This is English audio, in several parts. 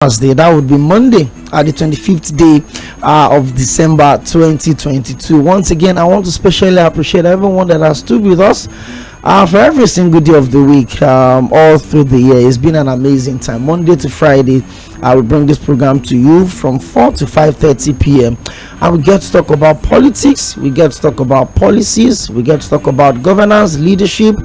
Thursday, that would be Monday, the 25th day of December 2022. Once again, I want to specially appreciate everyone that has stood with us for every single day of the week, all through the year. It's been an amazing time. Monday to Friday, I will bring this program to you from 4 to 5:30 p.m. and we get to talk about politics, we get to talk about policies, we get to talk about governance, leadership,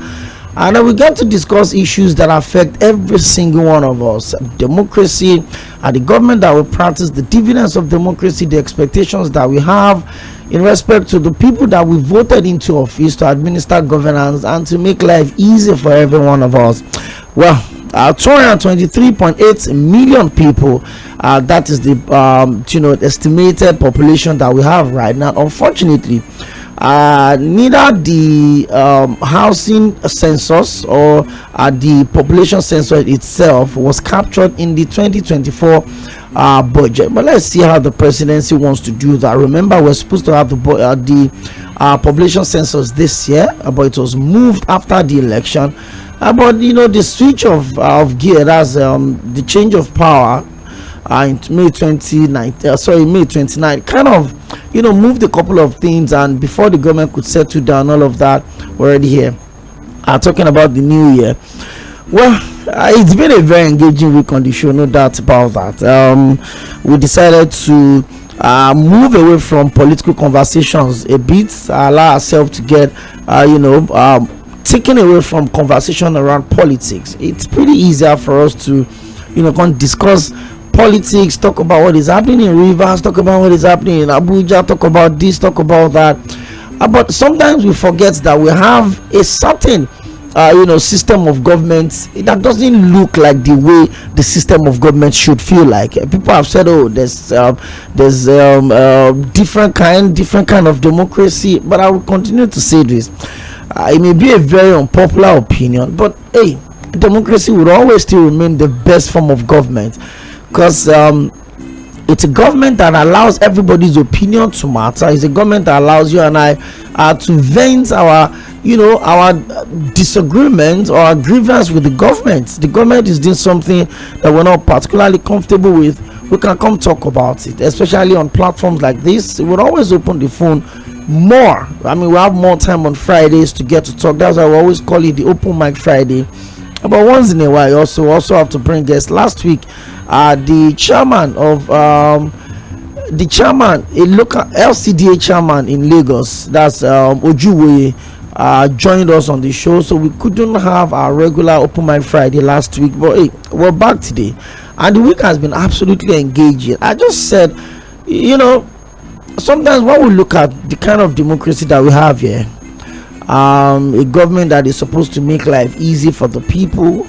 and then we get to discuss issues that affect every single one of us: democracy, and the government that will practice, the dividends of democracy, the expectations that we have in respect to the people that we voted into office to administer governance and to make life easy for every one of us. Well, 223.8 million people, that is the estimated population that we have right now. Unfortunately, neither the housing census or the population census itself was captured in the 2024 budget. But let's see how the presidency wants to do that. Remember, we're supposed to have the population census this year, but it was moved after the election. But the switch of gear, that's the change of power in May 29, kind of moved a couple of things, and before the government could settle down, all of that, we're already here talking about the new year. Well, it's been a very engaging week on the show, no doubt about that. We decided to move away from political conversations a bit, allow ourselves to get taken away from conversation around politics. It's pretty easier for us to discuss politics, talk about what is happening in Rivers, talk about what is happening in Abuja, talk about this, talk about that, but sometimes we forget that we have a certain system of government that doesn't look like the way the system of government should feel like. People have said, oh, there's different kind of democracy, but I will continue to say this. It may be a very unpopular opinion, but hey, democracy would always still remain the best form of government, because it's a government that allows everybody's opinion to matter. It's a government that allows you and I to vent our disagreement or our grievance with the government. The government is doing something that we're not particularly comfortable with. We can come talk about it, especially on platforms like this. It would always open the phone more. I mean, we have more time on Fridays to get to talk. That's why we always call it the open mic Friday. But once in a while, you also have to bring guests. Last week, the chairman, a local LCDA chairman in Lagos, that's Ojuwoye, joined us on the show, so we couldn't have our regular open mic Friday last week. But hey, we're back today, and the week has been absolutely engaging. I just said, sometimes when we look at the kind of democracy that we have here, a government that is supposed to make life easy for the people.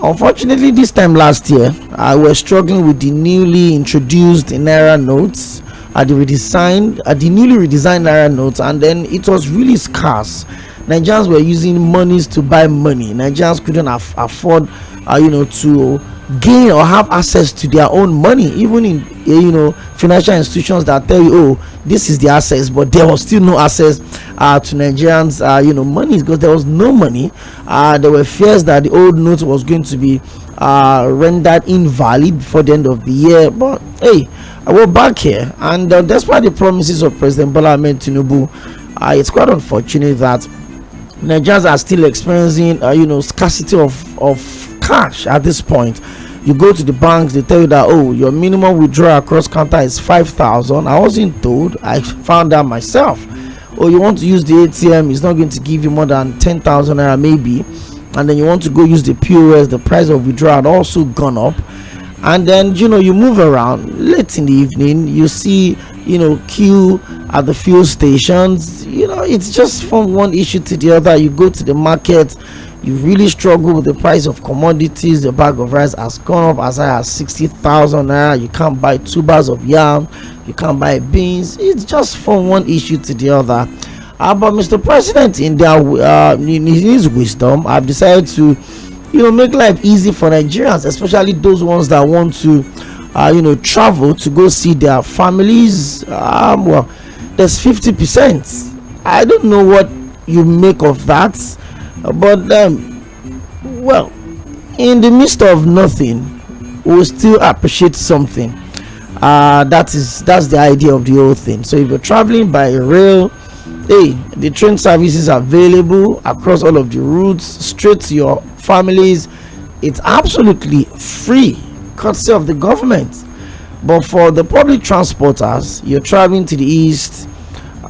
Unfortunately, this time last year, we're struggling with the newly introduced Naira notes, the newly redesigned Naira notes, and then it was really scarce. Nigerians were using monies to buy money. Nigerians couldn't afford, to gain or have access to their own money, even in financial institutions that tell you, oh, this is the access, but there was still no access to Nigerians money, because there was no money. There were fears that the old note was going to be rendered invalid before the end of the year. But hey, we're back here, and despite the promises of President Bola Ahmed Tinubu, it's quite unfortunate that Nigerians are still experiencing scarcity of cash at this point. You go to the banks, they tell you that, oh, your minimum withdrawal across counter is 5,000. I wasn't told, I found out myself. Or you want to use the ATM, it's not going to give you more than 10,000 naira maybe, and then you want to go use the POS, the price of withdrawal had also gone up. And then you move around late in the evening, you see queue at the fuel stations. It's just from one issue to the other. You go to the market, you really struggle with the price of commodities. The bag of rice has gone up as high as 60,000 naira. You can't buy 2 bags of yam, you can't buy beans. It's just from one issue to the other. But Mr. President, in his wisdom, I've decided to make life easy for Nigerians, especially those ones that want to travel to go see their families. Well, there's 50%. I don't know what you make of that, but well, in the midst of nothing, we will still appreciate something. That's the idea of the whole thing. So if you're traveling by rail, hey, the train services are available across all of the routes straight to your families. It's absolutely free, courtesy of the government. But for the public transporters, you're traveling to the east,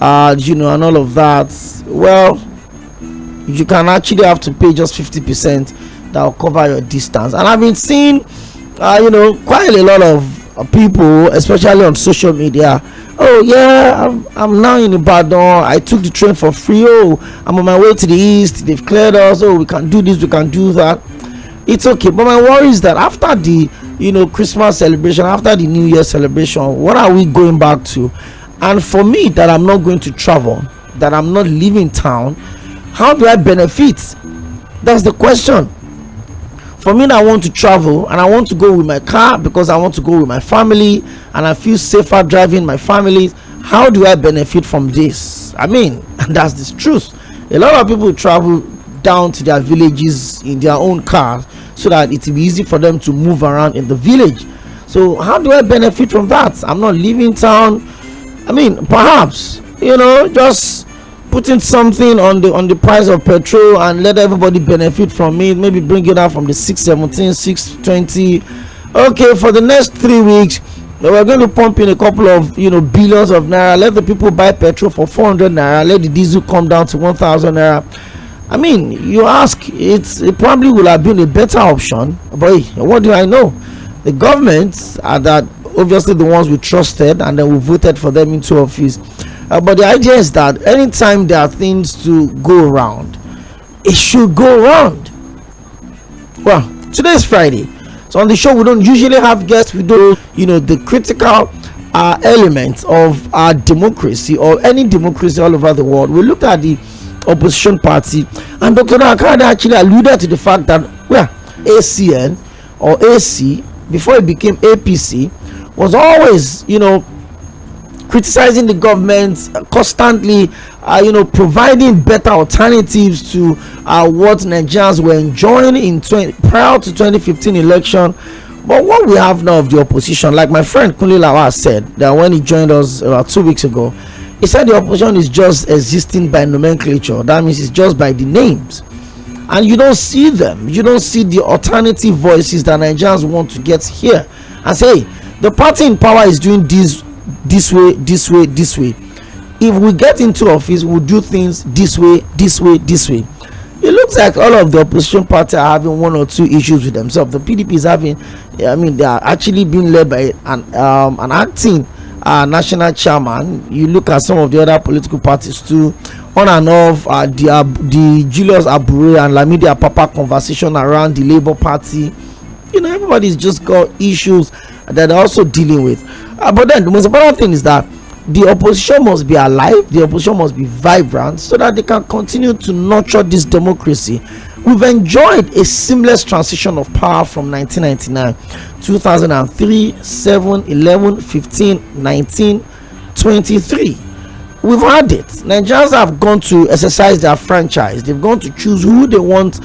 and all of that, well, you can actually have to pay just 50% that will cover your distance. And I've been seeing quite a lot of people, especially on social media. Oh yeah, I'm now in Ibadan, I took the train for free. Oh, I'm on my way to the east, they've cleared us. Oh, we can do this, we can do that. It's okay, but my worry is that after the Christmas celebration, after the New Year celebration, what are we going back to? And for me, that I'm not going to travel, that I'm not leaving town, how do I benefit? That's the question. For me, that I want to travel and I want to go with my car because I want to go with my family and I feel safer driving my family. How do I benefit from this? I mean, that's the truth. A lot of people travel down to their villages in their own cars so that it will be easy for them to move around in the village. So how do I benefit from that? I'm not leaving town. I mean, perhaps just putting something on the price of petrol and let everybody benefit from it. Maybe bring it out from the 617, 620. Okay, for the next 3 weeks we're going to pump in a couple of billions of naira. Let the people buy petrol for 400 naira. Let the diesel come down to 1,000 naira. I mean, you ask, it probably would have been a better option, but what do I know? The governments are that obviously the ones we trusted and then we voted for them into office. But the idea is that anytime there are things to go around, it should go around. Well, today is Friday, so on the show we don't usually have guests. We do the critical elements of our democracy or any democracy all over the world. We looked at the opposition party, and Dr. Akade actually alluded to the fact that ACN or AC, before it became APC, was always criticizing the government, constantly providing better alternatives to what Nigerians were enjoying prior to 2015 election. But what we have now of the opposition, like my friend Kunle Lawal said that when he joined us about 2 weeks ago, he said the opposition is just existing by nomenclature. That means it's just by the names, and you don't see them. You don't see the alternative voices that Nigerians want to get here and say, hey, the party in power is doing this way. If we get into office, we'll do things this way. It looks like all of the opposition party are having one or two issues with themselves. The PDP is having, they are actually being led by an acting national chairman. You look at some of the other political parties too, on and off, the Julius Abure and Lamidi Apapa conversation around the Labour Party. Everybody's just got issues that they're also dealing with. But then the most important thing is that the opposition must be alive, the opposition must be vibrant, so that they can continue to nurture this democracy. We've enjoyed a seamless transition of power from 1999, 2003, 7, 11, 15, 19, 23. We've had it. Nigerians have gone to exercise their franchise. They've gone to choose who they want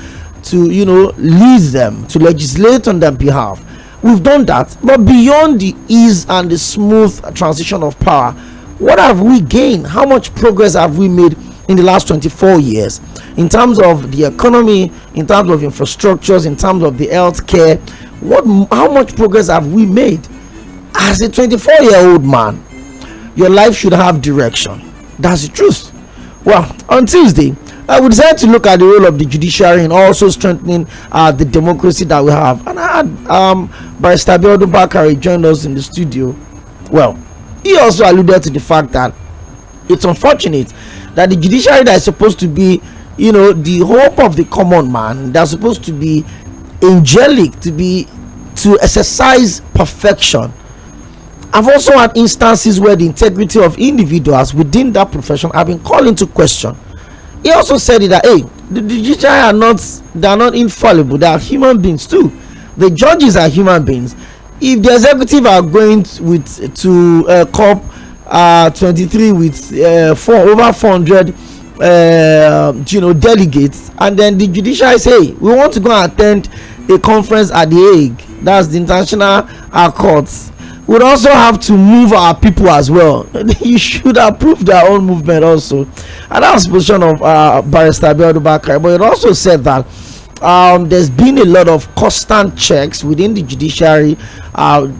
to lead them, to legislate on their behalf. We've done that. But beyond the ease and the smooth transition of power, what have we gained? How much progress have we made in the last 24 years in terms of the economy, in terms of infrastructures, in terms of the health care? How much progress have we made? As a 24-year-old man, your life should have direction. That's the truth. Well, on Tuesday, I would decide to look at the role of the judiciary in also strengthening the democracy that we have. And I had Barrister Abiodun Bakare join us in the studio. Well, he also alluded to the fact that it's unfortunate that the judiciary that is supposed to be, the hope of the common man, that's supposed to be angelic, to exercise perfection. I've also had instances where the integrity of individuals within that profession have been called into question. He also said that the judiciary are not infallible. They are human beings too. The judges are human beings. If the executive are going to COP 23 with over 400 delegates, and then the judiciary say, we want to go and attend a conference at the Hague, that's the international courts, would also have to move our people as well. You should approve their own movement also. And that's the position of Barrister Abiodun Bakare. But it also said that there's been a lot of constant checks within the judiciary.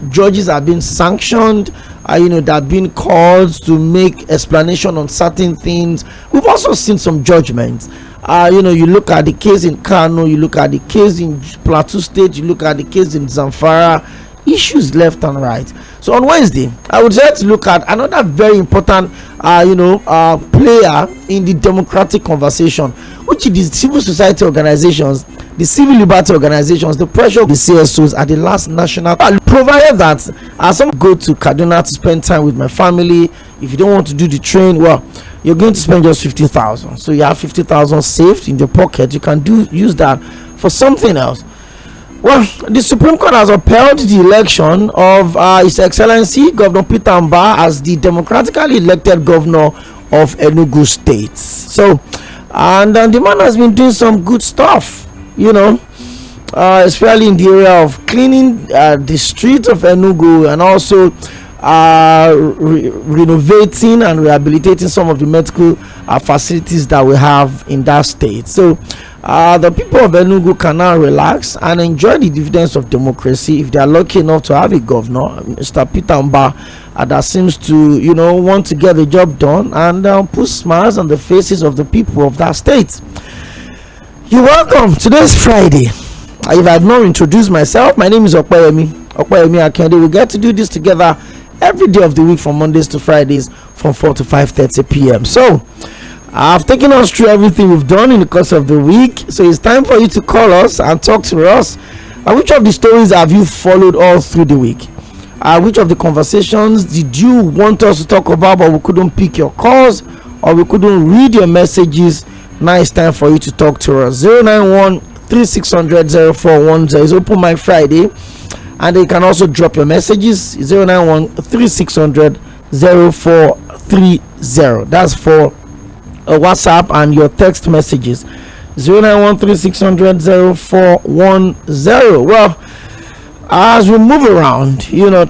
Judges have been sanctioned, that have been called to make explanation on certain things. We've also seen some judgments. You look at the case in Kano, you look at the case in Plateau State, you look at the case in Zamfara, issues left and right. So on Wednesday, I would like to look at another very important player in the democratic conversation, which is the civil society organizations, the civil liberty organizations, the pressure of the CSOs at the last national, provided that some go to Kaduna to spend time with my family. If you don't want to do the train, well, you're going to spend just 50,000, so you have 50,000 saved in your pocket. You can use that for something else. Well, the Supreme Court has upheld the election of His Excellency Governor Peter Mbah as the democratically elected governor of Enugu State. So, and the man has been doing some good stuff, especially in the area of cleaning the streets of Enugu, and also renovating and rehabilitating some of the medical facilities that we have in that state. So the people of Enugu can now relax and enjoy the dividends of democracy if they are lucky enough to have a governor, Mr. Peter Mbah, that seems to want to get the job done and put smiles on the faces of the people of that state. You're welcome. Today's Friday. If I've not introduced myself, my name is Opeyemi Akinyode. We get to do this together every day of the week from Mondays to Fridays from 4 to 5:30 p.m. So I've taken us through everything we've done in the course of the week, so it's time for you to call us and talk to us. Which of the stories have you followed all through the week? Which of the conversations did you want us to talk about, but we couldn't pick your calls or we couldn't read your messages? Now it's time for you to talk to us. 091-3600-0410 is Open Mic Friday, and you can also drop your messages. 091-3600-0430. That's for WhatsApp and your text messages. 091-3600-0410. Well, as we move around,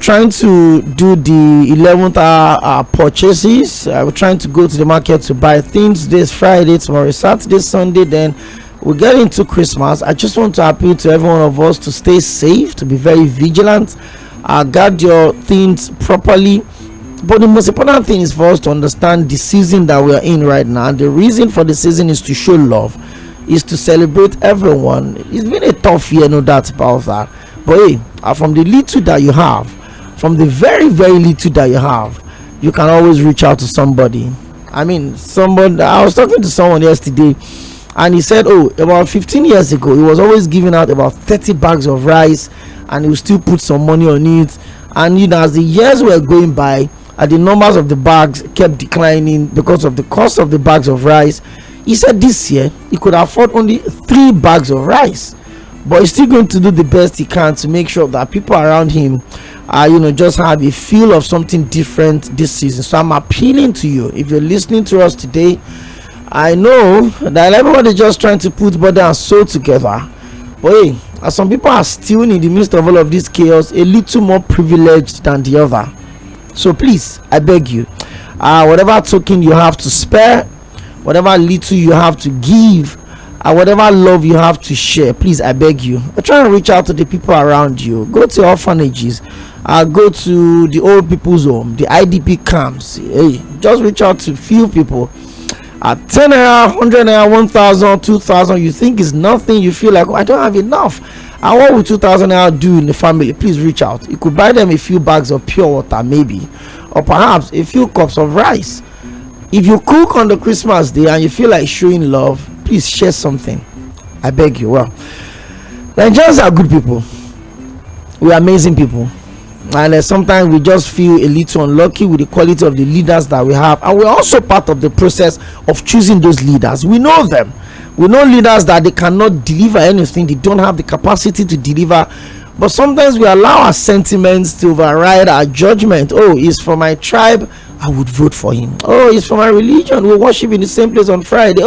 trying to do the 11th hour purchases, we're trying to go to the market to buy things. This Friday, tomorrow, Saturday, Sunday, then we get into Christmas. I just want to appeal to every one of us to stay safe, to be very vigilant, guard your things properly. But the most important thing is for us to understand the season that we are in right now. And the reason for the season is to show love, is to celebrate everyone. It's been a tough year, no doubt about that. But hey, from the little that you have, from the very, very little that you have, you can always reach out to somebody. I was talking to someone yesterday, and he said, about 15 years ago, he was always giving out about 30 bags of rice, and he would still put some money on it. And as the years were going by, the numbers of the bags kept declining because of the cost of the bags of rice. He said this year he could afford only 3 bags of rice, but he's still going to do the best he can to make sure that people around him just have a feel of something different this season. So I'm appealing to you, if you're listening to us today, I know that everybody just trying to put body and soul together, but hey, some people are still in the midst of all of this chaos a little more privileged than the other. So please, I beg you, whatever token you have to spare, whatever little you have to give, whatever love you have to share, please, I beg you, try and reach out to the people around you. Go to orphanages, go to the old people's home, the IDP camps. Hey, just reach out to few people. 10 naira, 100 naira, 1,000, 2,000, you think is nothing, you feel like, I don't have enough, and what would 2,000 naira do in the family? Please reach out. You could buy them a few bags of pure water, maybe, or perhaps a few cups of rice. If you cook on the Christmas day and you feel like showing love, please share something, I beg you. Well, Nigerians are good people, we are amazing people, and sometimes we just feel a little unlucky with the quality of the leaders that we have, and we're also part of the process of choosing those leaders. We know them, we know leaders that they cannot deliver anything, they don't have the capacity to deliver, but sometimes we allow our sentiments to override our judgment. He's from my tribe, I would vote for him. He's from my religion, we worship in the same place on Friday.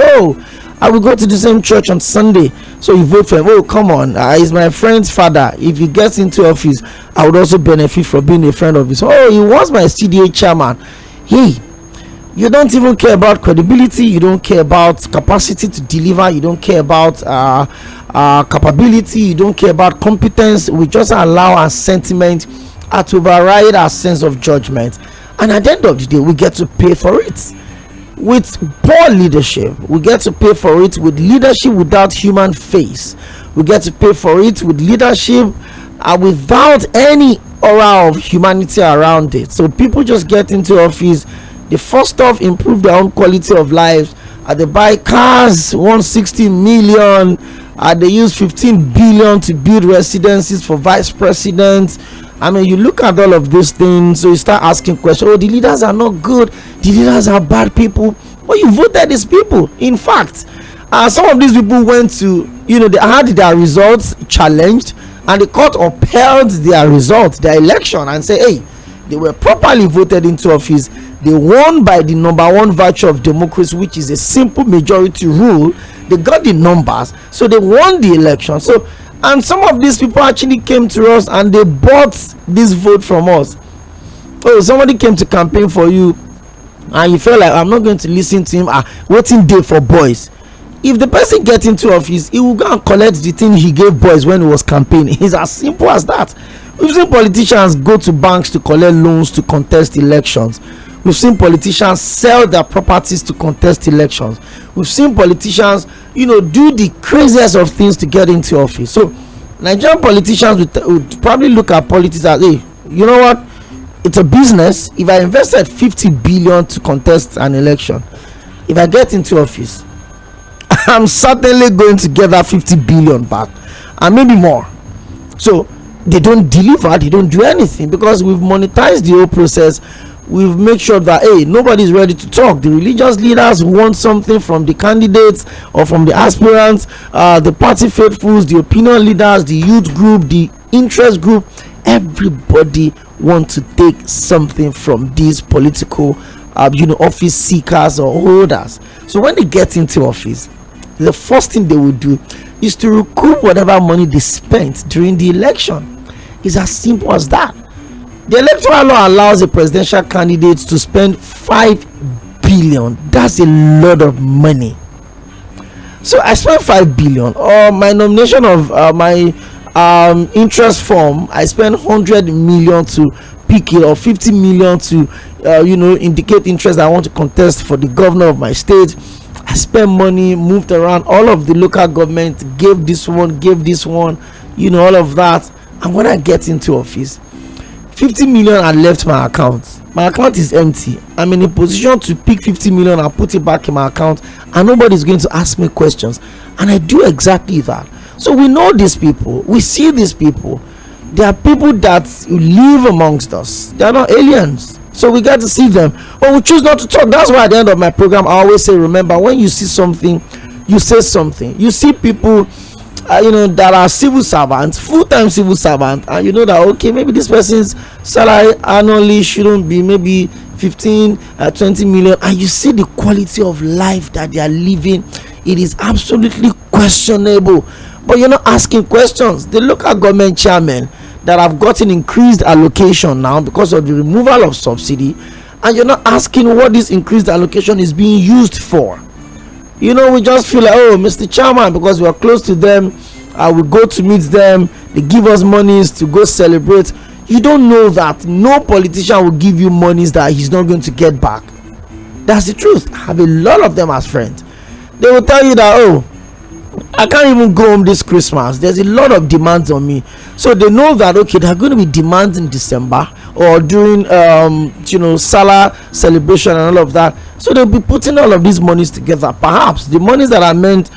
I will go to the same church on Sunday. So you vote for him. Oh, come on, he's my friend's father. If he gets into office, I would also benefit from being a friend of his. Oh, he was my CDA chairman. You don't even care about credibility. You don't care about capacity to deliver. You don't care about capability. You don't care about competence. We just allow our sentiment to override our sense of judgment, and at the end of the day, we get to pay for it with poor leadership. We get to pay for it with leadership without human face. We get to pay for it with leadership without any aura of humanity around it. So people just get into office. They first off improve their own quality of life. They buy cars, 160 million. They use 15 billion to build residencies for vice presidents. I mean, you look at all of these things, so you start asking questions. Oh, the leaders are not good. The leaders are bad people. Well, you voted these people. In fact, some of these people went to, they had their results challenged, and the court upheld their results, their election, and say, hey, they were properly voted into office. They won by the number one virtue of democracy, which is a simple majority rule. They got the numbers, so they won the election. So, and some of these people actually came to us and they bought this vote from us. Oh, somebody came to campaign for you and you felt like, I'm not going to listen to him. Waiting day for boys. If the person gets into office, he will go and collect the thing he gave boys when he was campaigning. It's as simple as that. We've seen politicians go to banks to collect loans to contest elections. We've seen politicians sell their properties to contest elections. We've seen politicians, do the craziest of things to get into office. So Nigerian politicians would probably look at politics as, hey, you know what? It's a business. If I invested 50 billion to contest an election, if I get into office, I'm certainly going to get that 50 billion back and maybe more. So they don't deliver, they don't do anything, because we've monetized the whole process. We've made sure that, hey, nobody's ready to talk. The religious leaders want something from the candidates or from the aspirants, the party faithfuls, the opinion leaders, the youth group, the interest group. Everybody wants to take something from these political office seekers or holders. So when they get into office, the first thing they will do is to recoup whatever money they spent during the election. It's as simple as that. The electoral law allows a presidential candidate to spend 5 billion. That's a lot of money. So I spent 5 billion. Or my nomination of my interest form, I spent 100 million to pick it, or 50 million to indicate interest I want to contest for the governor of my state. I spent money, moved around all of the local government, gave this one, all of that. And when I get into office, 50 million are left my account. My account is empty. I'm in a position to pick 50 million and put it back in my account, and nobody's going to ask me questions. And I do exactly that. So we know these people, we see these people. They are people that live amongst us. They are not aliens. So we get to see them, but we choose not to talk. That's why at the end of my program I always say, remember, when you see something, you say something. You see people that are civil servants, full-time civil servants, and you know that, okay, maybe this person's salary annually shouldn't be maybe 15 20 million, and you see the quality of life that they are living. It is absolutely questionable, but you're not asking questions. The local government chairmen that have gotten increased allocation now because of the removal of subsidy, and you're not asking what this increased allocation is being used for. We just feel like, oh, Mr. Chairman, because we are close to them, we go to meet them, they give us monies to go celebrate. You don't know that no politician will give you monies that he's not going to get back. That's the truth. I have a lot of them as friends. They will tell you that, oh, I can't even go home this Christmas. There's a lot of demands on me. So they know that, okay, there are going to be demands in December or during Salah celebration and all of that. So they'll be putting all of these monies together. Perhaps the monies that are meant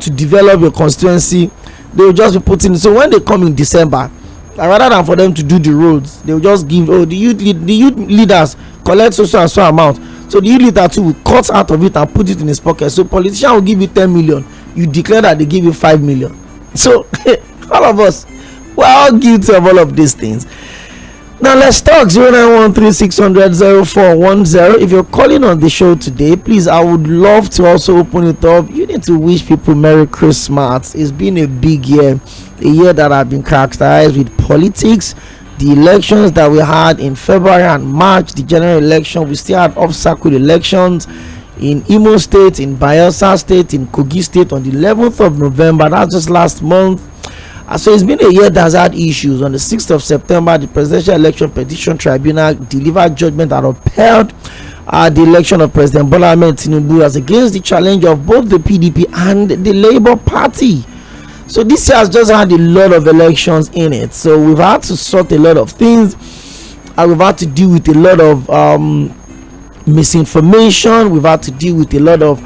to develop your constituency, they will just be putting. So when they come in December, rather than for them to do the roads, they will just give, the youth leaders collect so and so amount. So the youth leader too will cut out of it and put it in his pocket. So politician will give you 10 million. You declare that they give you 5 million. So all of us, we're all guilty of all of these things. Now let's talk 0913-600-0410. If you're calling on the show today, please, I would love to also open it up. You need to wish people Merry Christmas. It's been a big year, a year that I've been characterized with politics. The elections that we had in February and March, the general election, we still had off-cycle elections in Imo State, in Bayelsa State, in Kogi State on the 11th of November. That's just last month. So it's been a year that has had issues. On the 6th of September, the Presidential Election Petition Tribunal delivered judgment that upheld the election of President Bola Ahmed Tinubu as against the challenge of both the PDP and the Labour Party. So this year has just had a lot of elections in it. So we've had to sort a lot of things. We've had to deal with a lot of misinformation. We've had to deal with a lot of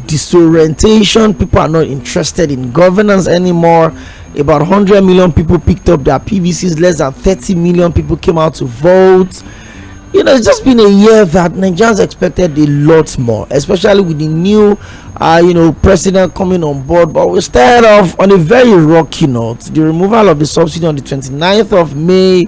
disorientation. People are not interested in governance anymore. About 100 million people picked up their PVCs. Less than 30 million people came out to vote. It's just been a year that Nigerians expected a lot more, especially with the new president coming on board. But we started off on a very rocky note. The removal of the subsidy on the 29th of May.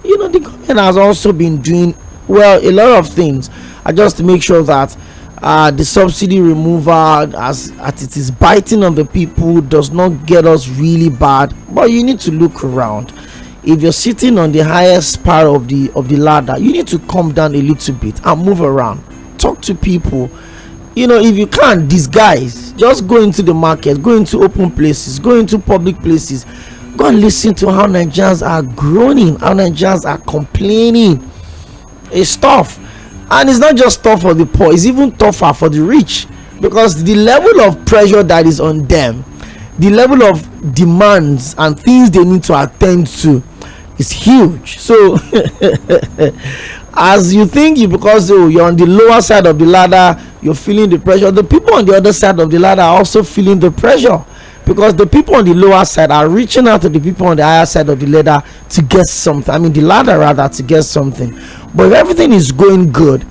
The government has also been doing a lot of things just to make sure that the subsidy removal, as it is biting on the people, does not get us really bad. But you need to look around. If you're sitting on the highest part of the ladder, you need to come down a little bit and move around. Talk to people. If you can't disguise, just go into the market, go into open places, go into public places, go and listen to how Nigerians are groaning, how Nigerians are complaining. It's tough. And it's not just tough for the poor, it's even tougher for the rich, because the level of pressure that is on them, the level of demands and things they need to attend to is huge. So as you think because you're on the lower side of the ladder, you're feeling the pressure, the people on the other side of the ladder are also feeling the pressure, because the people on the lower side are reaching out to the people on the higher side of the ladder to get something. The ladder rather, to get something. But if everything is going good,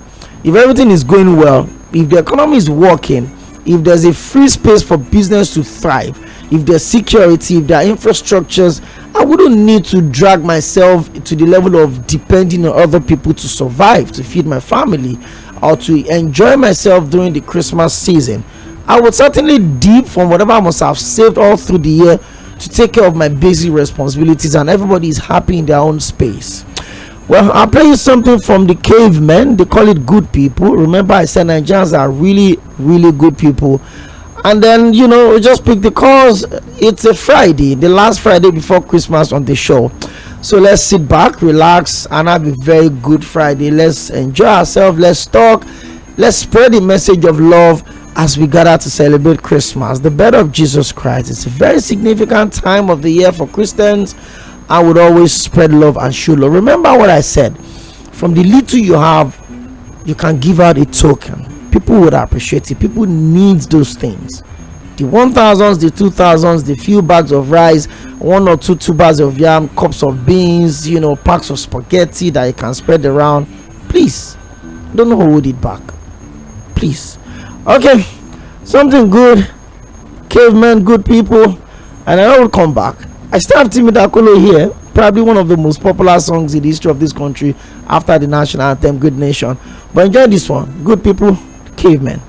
if everything is going well, if the economy is working, if there's a free space for business to thrive, if there's security, if there are infrastructures, I wouldn't need to drag myself to the level of depending on other people to survive, to feed my family, or to enjoy myself during the Christmas season. I would certainly dip from whatever I must have saved all through the year to take care of my basic responsibilities, and everybody is happy in their own space. Well, I'll play you something from the cavemen. They call it good people. Remember, I said Nigerians are really, really good people. And then, we just pick the calls. It's a Friday, the last Friday before Christmas on the show. So let's sit back, relax, and have a very good Friday. Let's enjoy ourselves. Let's talk. Let's spread the message of love as we gather to celebrate Christmas, the birth of Jesus Christ. It's a very significant time of the year for Christians. I would always spread love and show love. Remember what I said. From the little you have, you can give out a token. People would appreciate it. People need those things. The 1,000s, the 2,000s, the few bags of rice, 1 or 2 tubers of yam, cups of beans, packs of spaghetti that you can spread around. Please, don't hold it back. Please. Okay, something good. Cavemen, good people. And I will come back. I still have Timi Dakolo here, probably one of the most popular songs in the history of this country after the national anthem, Good Nation. But enjoy this one. Good people, cavemen.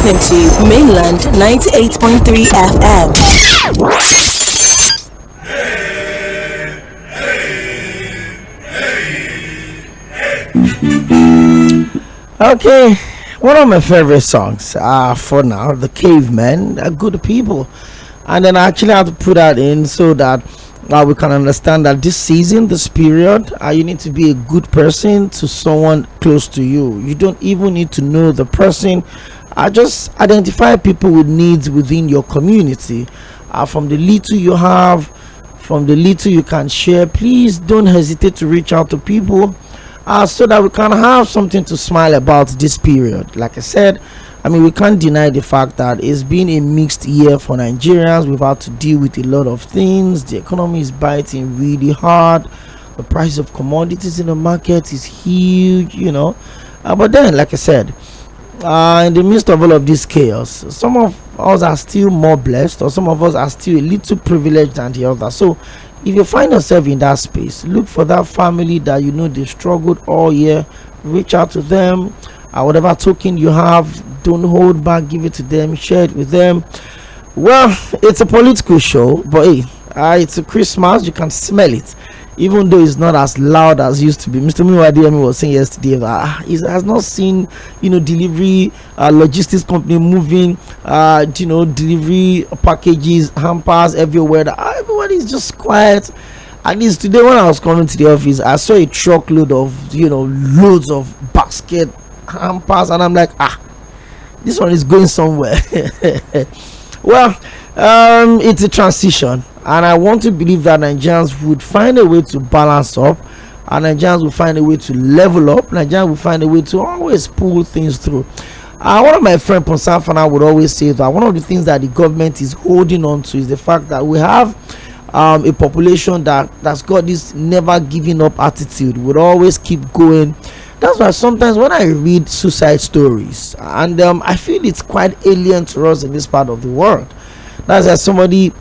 listening to Mainland 98.3 FM. Okay, one of my favorite songs for now, The Cavemen, are good people. And then I actually have to put that in so that we can understand that this season, this period, you need to be a good person to someone close to you. You don't even need to know the person. Just identify people with needs within your community. From the little you have, from the little you can share, please don't hesitate to reach out to people so that we can have something to smile about this period. Like I said, we can't deny the fact that it's been a mixed year for Nigerians. We've had to deal with a lot of things. The economy is biting really hard. The price of commodities in the market is huge, but then, like I said, in the midst of all of this chaos, some of us are still more blessed, or some of us are still a little privileged than the others. So if you find yourself in that space, look for that family that they've struggled all year. Reach out to them. Whatever token you have, don't hold back, give it to them, share it with them. Well, it's a political show, but hey, it's a Christmas. You can smell it, even though it's not as loud as it used to be. Mr. Mᴜsɪᴄ was saying yesterday that he has not seen delivery logistics company moving delivery packages, hampers everywhere. That everybody is just quiet. At least today when I was coming to the office, I saw a truckload of loads of basket hampers, and I'm like, this one is going somewhere. Well, it's a transition, and I want to believe that Nigerians would find a way to balance up, and Nigerians will find a way to level up. Nigerians will find a way to always pull things through. One of my friends Ponsafana would always say that one of the things that the government is holding on to is the fact that we have a population that's got this never giving up attitude, would always keep going. That's why sometimes when I read suicide stories, and I feel it's quite alien to us in this part of the world. That's like somebody,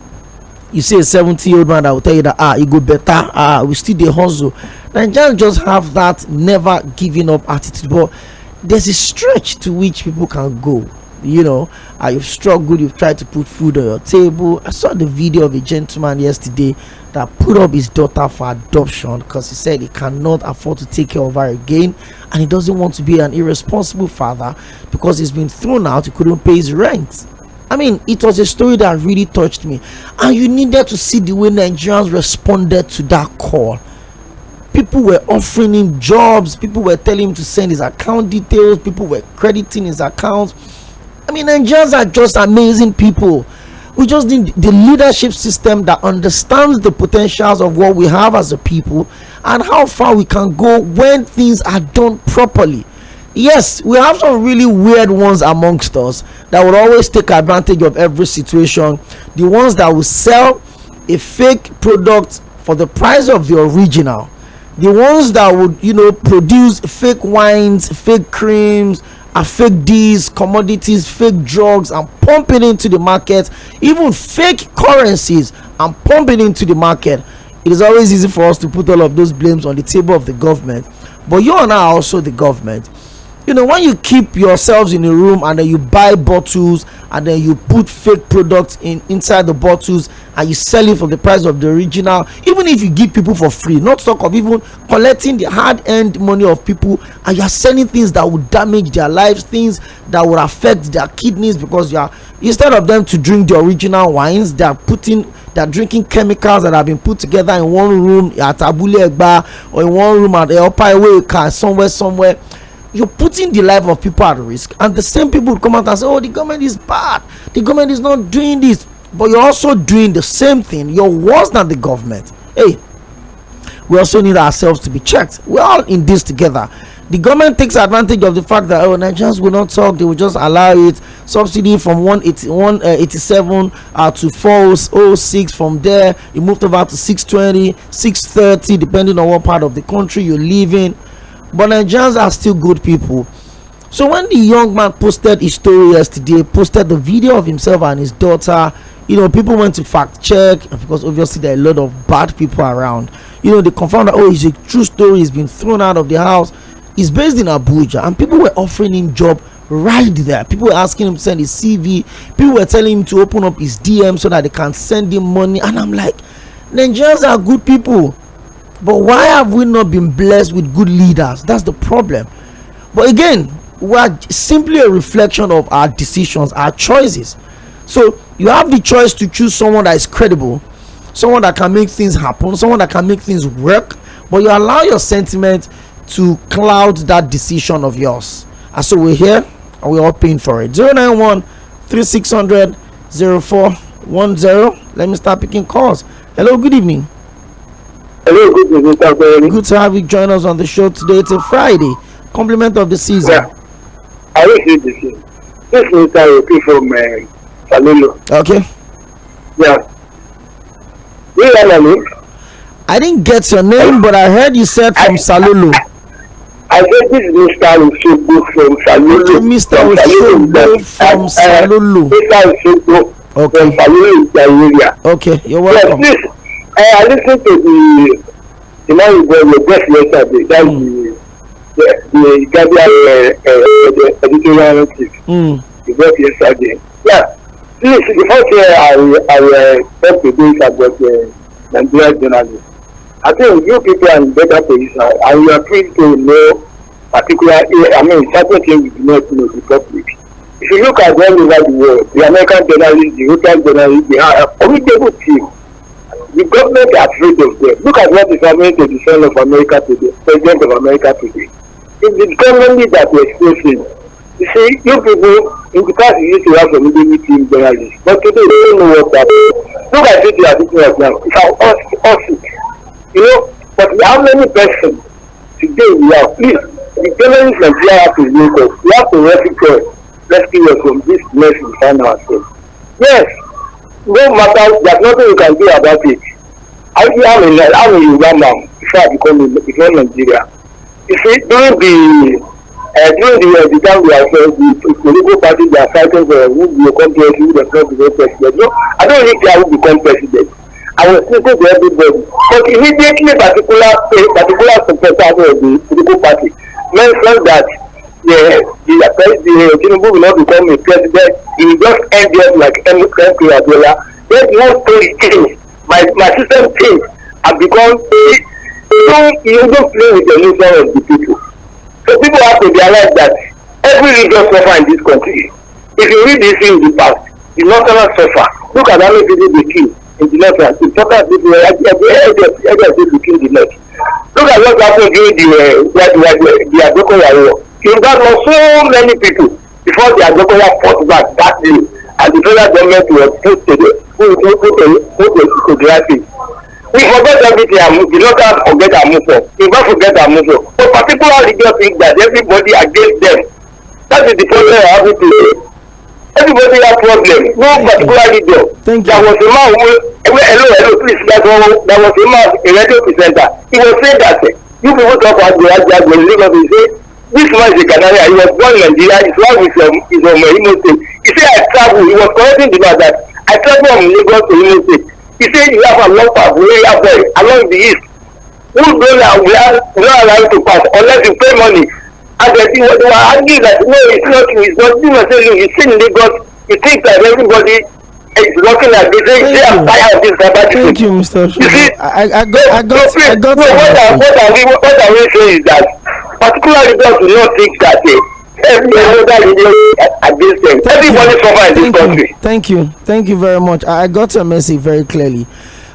you see a 70-year-old man that will tell you that it go better, we still the hustle. Nigerians just have that never giving up attitude, but there's a stretch to which people can go. You've struggled, you've tried to put food on your table. I saw the video of a gentleman yesterday that put up his daughter for adoption because he said he cannot afford to take care of her again, and he doesn't want to be an irresponsible father because he's been thrown out, he couldn't pay his rent. It was a story that really touched me, and you needed to see the way Nigerians responded to that call. People were offering him jobs, people were telling him to send his account details, people were crediting his accounts. Nigerians are just amazing people. We just need the leadership system that understands the potentials of what we have as a people and how far we can go when things are done properly. Yes, we have some really weird ones amongst us that would always take advantage of every situation. The ones that will sell a fake product for the price of the original. The ones that would produce fake wines, fake creams, fake these commodities, fake drugs, and pump it into the market, even fake currencies, and pump it into the market. It is always easy for us to put all of those blames on the table of the government, but you and I are also the government. When you keep yourselves in a room and then you buy bottles and then you put fake products inside the bottles and you sell it for the price of the original, even if you give people for free, not talk of even collecting the hard-earned money of people, and you're selling things that would damage their lives, things that would affect their kidneys, because instead of them to drink the original wines, they're drinking chemicals that have been put together in one room at Abule Egba, or in one room at Opeyemi somewhere. You're putting the life of people at risk, and the same people come out and say, the government is bad, the government is not doing this, but you're also doing the same thing. You're worse than the government. Hey, we also need ourselves to be checked. We're all in this together. The government takes advantage of the fact that Nigerians will not talk, they will just allow it. Subsidy from 187 to 406. From there it moved over to 620, 630, depending on what part of the country you live in. But Nigerians are still good people. So when the young man posted his story yesterday, posted the video of himself and his daughter, people went to fact check, because obviously there are a lot of bad people around. They confirmed that it's a true story. He's been thrown out of the house. He's based in Abuja, and people were offering him job right there. People were asking him to send his CV. People were telling him to open up his DM so that they can send him money. And I'm like, Nigerians are good people, but why have we not been blessed with good leaders? That's the problem. But again, we are simply a reflection of our decisions, our choices. So you have the choice to choose someone that is credible, someone that can make things happen, someone that can make things work, but you allow your sentiment to cloud that decision of yours. And so we're here and we're all paying for it. 091-3600-0410. Let me start picking calls. Hello, good evening. Hello, good evening. Good to have you join us on the show today. It's a Friday, compliment of the season. Yeah, I wish you the same. This is Mr. from Salolo. Okay. Yeah. You know me? I didn't get your name, but I heard you said from Salolo. I said this is Mr. Oṣogbo from Salolo. Okay, Mr. Oṣogbo from Salolo. Mr. Oṣogbo from Salolo area. Okay, you're welcome. Yes, please. I listened to the man you got your best yesterday. That's the Guardian editorial chief. You got yesterday. Yeah. Please, the first year I talk to this about Nigerian journalists. I think you people are in better position and you are free to know certain things you do not know the public. If you look at all over the world, the American journalists, the European journalists, they are a formidable team. The government is afraid of them. Look at what is happening to the son of America today, president of America today. It's the government that we're exposing. You see, you people, in the past you used to have formidable team journalists, but today they don't know what's happening. Look at it you are thinking of now. It's our us. You know, but how many persons today we have? Please, the journalists in Nigeria have to wake up. We have to rescue us from this mess we find ourselves. Yes, no matter, there's nothing you can do about it. I'm a Yoruba man before I become Nigeria. You see, during the time we are the political party they are fighting for who will become president, who does not become president. No, I don't think I will become president. I was thinking to everybody, but immediately particular supporters of the political party mentioned that the Tinubu will not become a president. He will just end up like Ḥmuḥ. Then the whole story changed. My system changed and become you don't play with the emotion of the people. So people have to realize that every religion suffer in this country. If you read this in the past, the Northerners suffer. Look at how many people they kill in the North. The Northerners people they kill the North. Look at what happened during the Ḥmuḥ war. You got so many people before the Ḥmuḥ fought back that day, and the federal government was put to the right thing. We forget everything. We don't forget Ḥmuḥ. We don't forget Ḥmuḥ. But particularly just think that everybody against them. That is the problem I have today. Everybody has problem. No particular leader. There was a man who hello, please. There was a man, a radio presenter. He was saying that you people talk about the Lagos. He said this man is a Canadian. He was born in Nigeria. His wife is from Imo State. He said I travel. He was correcting the man that I travel from Lagos to Imo State. He said you have a long path along the east. Who don't allow you to pass unless you pay money. And they were arguing that no, it's not true. It's not true. You see in Lagos, you think that everybody is working like this. They are tired of this. Thank you, Mr. You see, I got. What I will say is that particularly those do not think that every other religion against them. Everybody suffer in this country. Thank you very much. I got your message very clearly.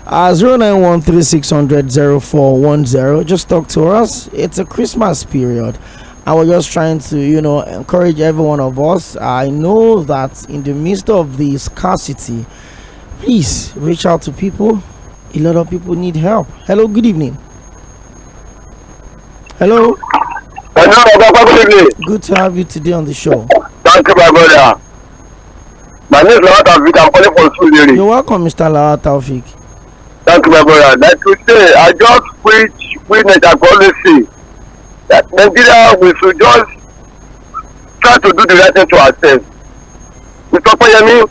091-3600-0410. Just talk to us. It's a Christmas period. I was just trying to, encourage every one of us. I know that in the midst of the scarcity, please reach out to people. A lot of people need help. Hello, good evening. Hello. Good evening. Good to have you today on the show. Thank you, my brother. My name is Lawal Taufik. I'm calling from Surulere. You're welcome, Mr. Lawal Taufik. Thank you, my brother. Like today, I just preach I always say that Nigeria, we should just try to do the right thing to ourselves. Mr. Opeyemi,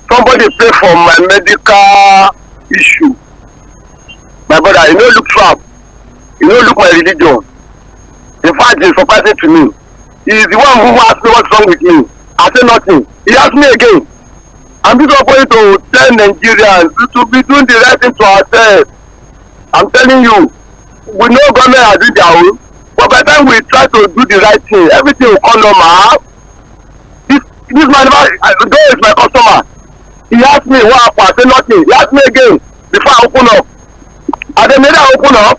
somebody pay for my medical issue. My brother, look trap. Look my religion. In fact, it's surprising to me. He's the one who asked me what's wrong with me. I said nothing. He asked me again. I'm just going to tell Nigerians to be doing the right thing to ourselves. I'm telling you, we know government has did their own, but by the time we try to do the right thing, everything will come normal. This man, though is my customer, he asked me what happened. I said nothing. He asked me again before I open up. And then when I open up,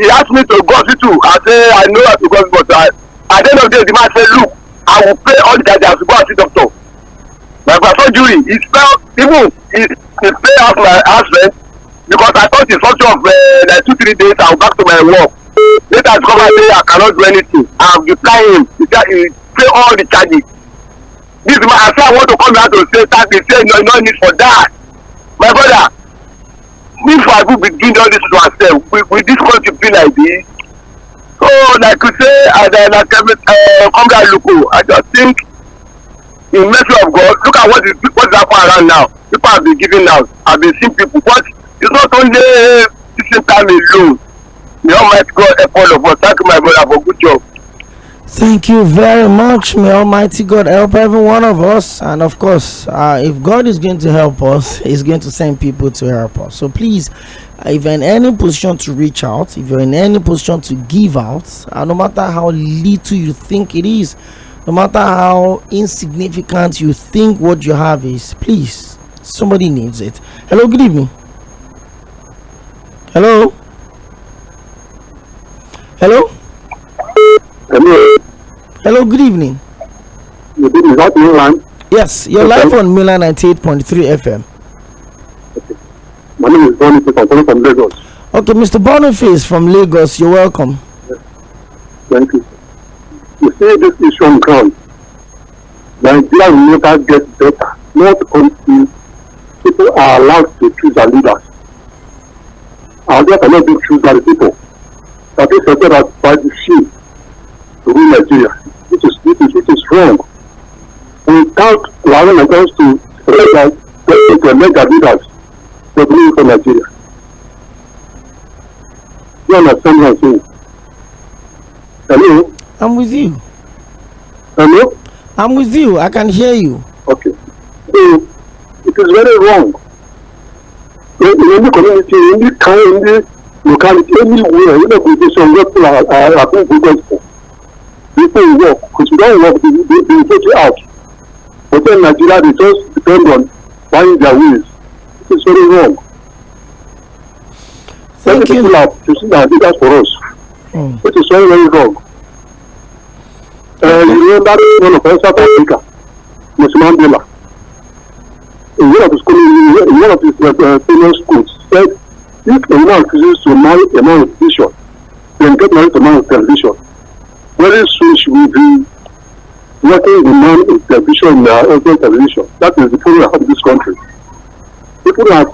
he asked me to go to. I say I know how to go to, but at the end of the day, the man said, look, I will pay all the guys to go and see doctor. My surgery, he spelled even he pay off my house rent because I thought it's such of like 2-3 days I'll back to my work. Later I discover I cannot do anything. I'm replying him. He pay all the charges. This man, I say I want to come out to say that they say no need for that. My brother, if I will be doing all this to ourselves, with this country be like this. So like you say, I just think in mercy of God, look at what's happening around now. People have been giving out. I've been seeing people, but it's not only the same time alone. May Almighty God help all of us. Thank you, my brother, for good job. Thank you very much. May Almighty God help every one of us. And of course, if God is going to help us, He's going to send people to help us. So please, if you're in any position to reach out, if you're in any position to give out, no matter how little you think it is, no matter how insignificant you think what you have is, please, somebody needs it. Hello, good evening. Hello. Hello. Hello. Hello, good evening. Good evening. Is that Milan? Yes, you're live on Milan 98.3 FM. Okay. My name is Boniface. I'm calling from Lagos. Okay, Mr. Boniface from Lagos, you're welcome. Yes. Thank you. You see this issue on ground. Nigeria will never get better, not until people are allowed to choose their leaders. Our leaders cannot be chosen by the people. That is said that by the sheep to rule Nigeria, which is wrong. Without allowing Nigerians to elect their leaders to rule for Nigeria. You understand what I'm saying? Hello? I'm with you. Hello? I'm with you. I can hear you. Okay. So, it is very wrong. In any community, in any town, in any locality, anywhere, in a position where people are being good for. People work, because you don't work, they take you out. But then Nigeria, they just depend on buying their ways. It is very wrong. Many people are choosing their leaders for us. It is very, very wrong. You know that one of South Africa, Mr. Mandela, in one of his famous schools, said, if a man chooses to marry a man with vision, then get married to a man with television. Very soon she will be working the man with television in their own television. That is the problem of this country. People are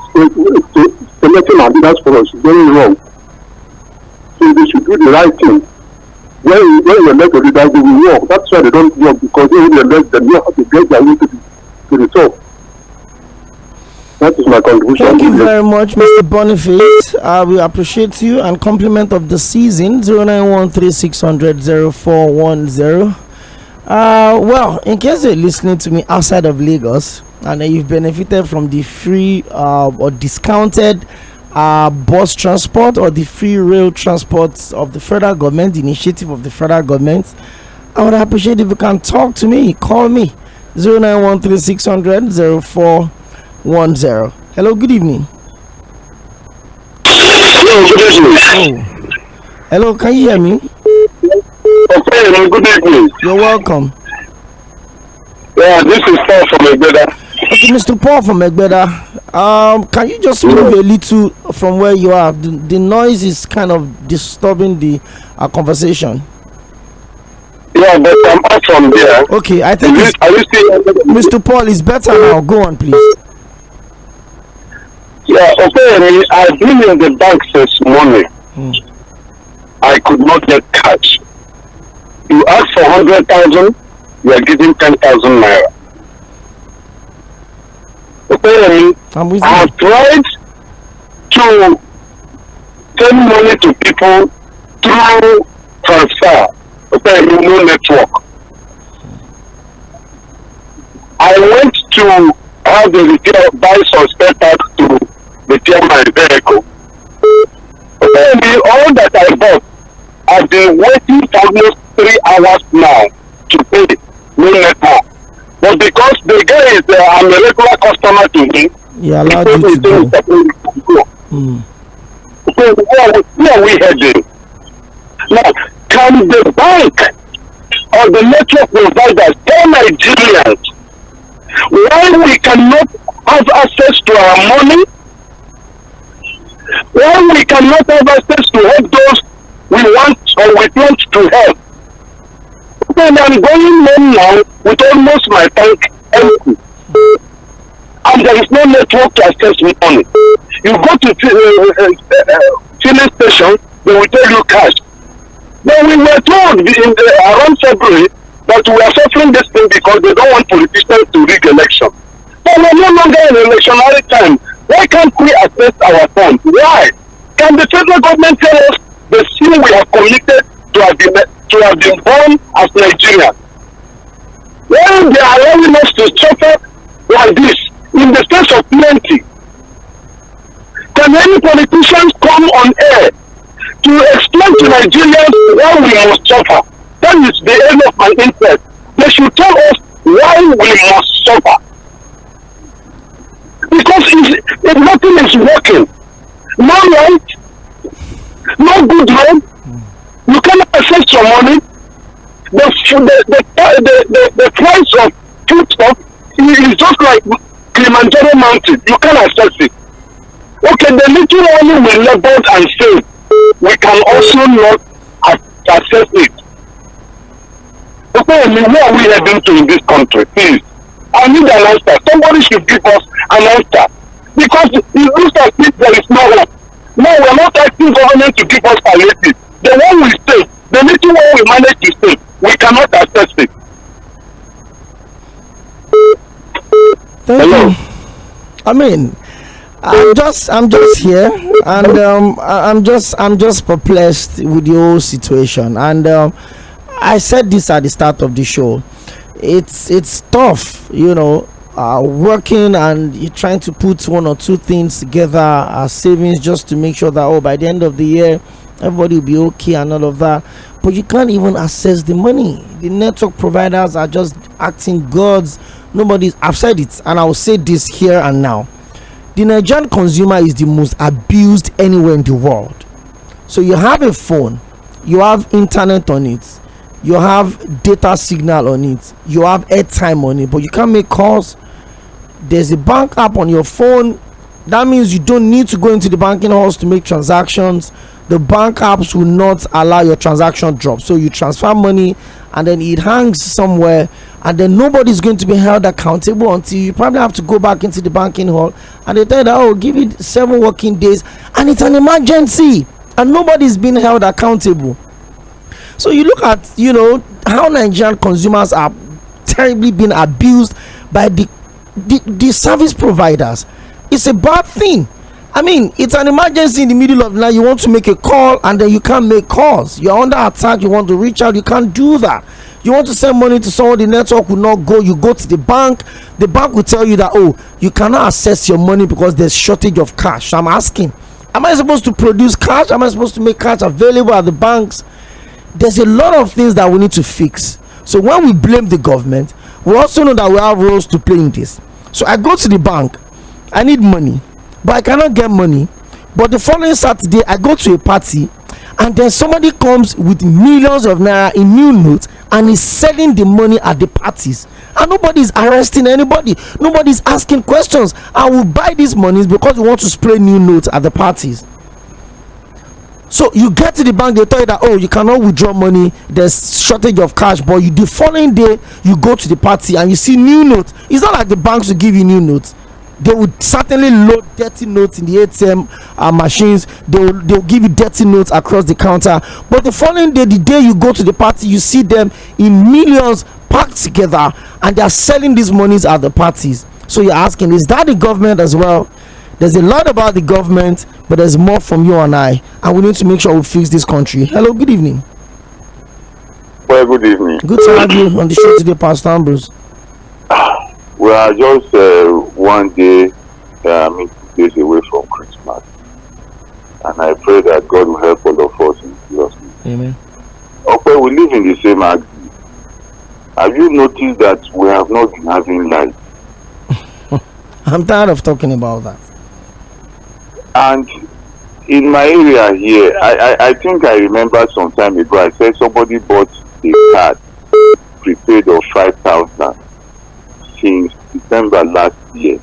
selecting our leaders for us very wrong. So they should do the right thing. When you elect a leader, they will work. That's why they don't work, because they will elect them. You have to get their way to the top. That is my contribution. Thank you very much, Mr. Boniface. We appreciate you, and compliment of the season 0913-600-0410. Well, in case you're listening to me outside of Lagos and you've benefited from the free or discounted bus transport or the free rail transport of the federal government, the initiative of the federal government, I would appreciate if you can talk to me. Call me 0913-600-0410. Hello, good evening. Hello, good evening. Oh. Hello, can you hear me? Okay, good evening. You're welcome. Yeah, this is Paul from Egbeda. Okay, Mr. Paul from Egbeda. Can you just move a little from where you are? The noise is kind of disturbing the conversation. Yeah, but I'm out from there. Okay, I think Mr. Paul is better now. Go on, please. Yeah, Opeyemi, I've been in the bank since morning. I could not get cash. You ask for 100,000, you are giving 10,000 naira. Opeyemi, I have tried to send money to people through transfer. Opeyemi, no network. I went to have the repair, buy some spare parts to repair my vehicle. Then all that I bought, I've been waiting for almost 3 hours now to pay no network. But because the guy is I'm a regular customer to me, he allowed you to go. So where are we heading? Now, can the bank or the network providers tell Nigerians why we cannot have access to our money? Why we cannot have access to help those we want or we want to help? Then I'm going home now with almost my bank empty. And there is no network to access money. You go to filling station, they will tell you cash. But we were told around February that we are suffering this thing because they don't want politicians to rig election. But we're no longer in electionary time. Why can't we access our funds? Why? Can the federal government tell us the sin we have committed to have been born as Nigerians? Why they are allowing us to suffer like this in the face of plenty? Can any politicians come on air to explain to Nigerians why we must suffer? That is the end of my interest. They should tell us why we must suffer. Because if nothing is working, no light, no good road, you cannot access your money. The price of foodstuff is just like Kilimanjaro mountain. You can't access it. Okay, the little money we labor and save, we can also not access it. Okay, where are we heading to in this country? Please, I need an answer. Somebody should give us an answer. Because it looks like there is no hope. No, we are not asking government to give us palliative. The one we save, the little one we manage to save, we cannot access it. Thank you. I mean, I'm just here, and I'm just perplexed with the whole situation. And I said this at the start of the show. It's tough, working and you're trying to put one or two things together as savings just to make sure that by the end of the year everybody will be okay and all of that. But you can't even access the money. The network providers are just acting gods. I've said it, and I will say this here and now. The Nigerian consumer is the most abused anywhere in the world. So you have a phone, you have internet on it, you have data signal on it, you have airtime on it, but you can't make calls. There's a bank app on your phone. That means you don't need to go into the banking halls to make transactions. The bank apps will not allow your transaction drop. So you transfer money and then it hangs somewhere, and then nobody's going to be held accountable until you probably have to go back into the banking hall and they tell you that, give it 7 working days, and it's an emergency and nobody's being held accountable. So you look at how Nigerian consumers are terribly being abused by the service providers. It's a bad thing. I mean, it's an emergency in the middle of the night. You want to make a call and then you can't make calls. You're under attack. You want to reach out. You can't do that. You want to send money to someone, the network will not go. You go to the bank. The bank will tell you that, you cannot access your money because there's shortage of cash. So I'm asking, am I supposed to produce cash? Am I supposed to make cash available at the banks? There's a lot of things that we need to fix. So when we blame the government, we also know that we have roles to play in this. So I go to the bank. I need money, but I cannot get money. But the following Saturday, I go to a party, and then somebody comes with millions of naira in new notes and is selling the money at the parties, and nobody's arresting anybody. Nobody's asking questions. I will buy these monies because we want to spray new notes at the parties. So you get to the bank, they tell you that you cannot withdraw money, there's shortage of cash. But the following day you go to the party and you see new notes. It's not like the banks will give you new notes. They would certainly load dirty notes in the ATM machines. They'll give you dirty notes across the counter. But the following day, the day you go to the party, you see them in millions packed together, and they are selling these monies at the parties. So you're asking, is that the government as well? There's a lot about the government, but there's more from you and I, and we need to make sure we fix this country. Hello, good evening. Well, good evening. Good to have you on the show today, Pastor Ambrose. We are just one day, 2 days away from Christmas. And I pray that God will help all of us in Jesus' name. Amen. Okay, we live in the same axis. Have you noticed that we have not been having light? I'm tired of talking about that. And in my area here, I think I remember some time ago, I said somebody bought a card prepaid of 5,000 since December last year.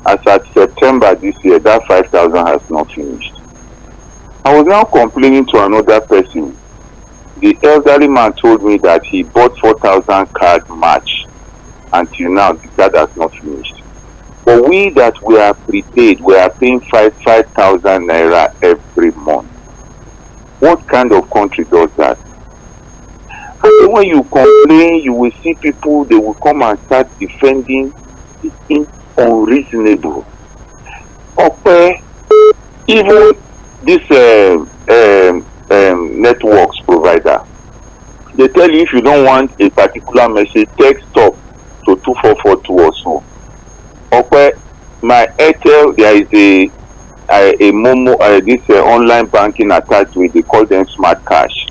As at September this year, that 5,000 has not finished. I was now complaining to another person. The elderly man told me that he bought 4,000 card match. Until now, the card has not finished. But we that we are prepaid, we are paying 5,000 naira every month. What kind of country does that? And when you complain, you will see people, they will come and start defending the unreasonable. Okay, even this networks provider, they tell you if you don't want a particular message, text stop to 2442 or so. Okay, my Airtel, there is a Momo, this online banking attached with, they call them smart cash.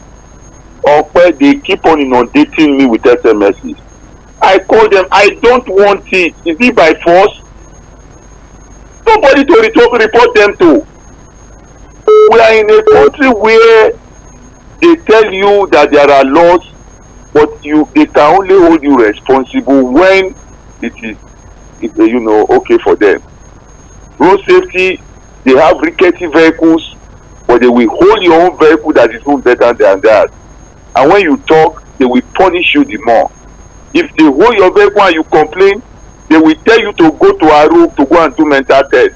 Okay, they keep on inundating me with SMSs. I call them, I don't want it. Is it by force? Nobody to report them to. We are in a country where they tell you that there are laws, but they can only hold you responsible when it is okay for them. Road safety, they have rickety vehicles, but they will hold your own vehicle that is even better than that. And when you talk, they will punish you the more. If they hold your vehicle and you complain, they will tell you to go to a room to go and do mental test.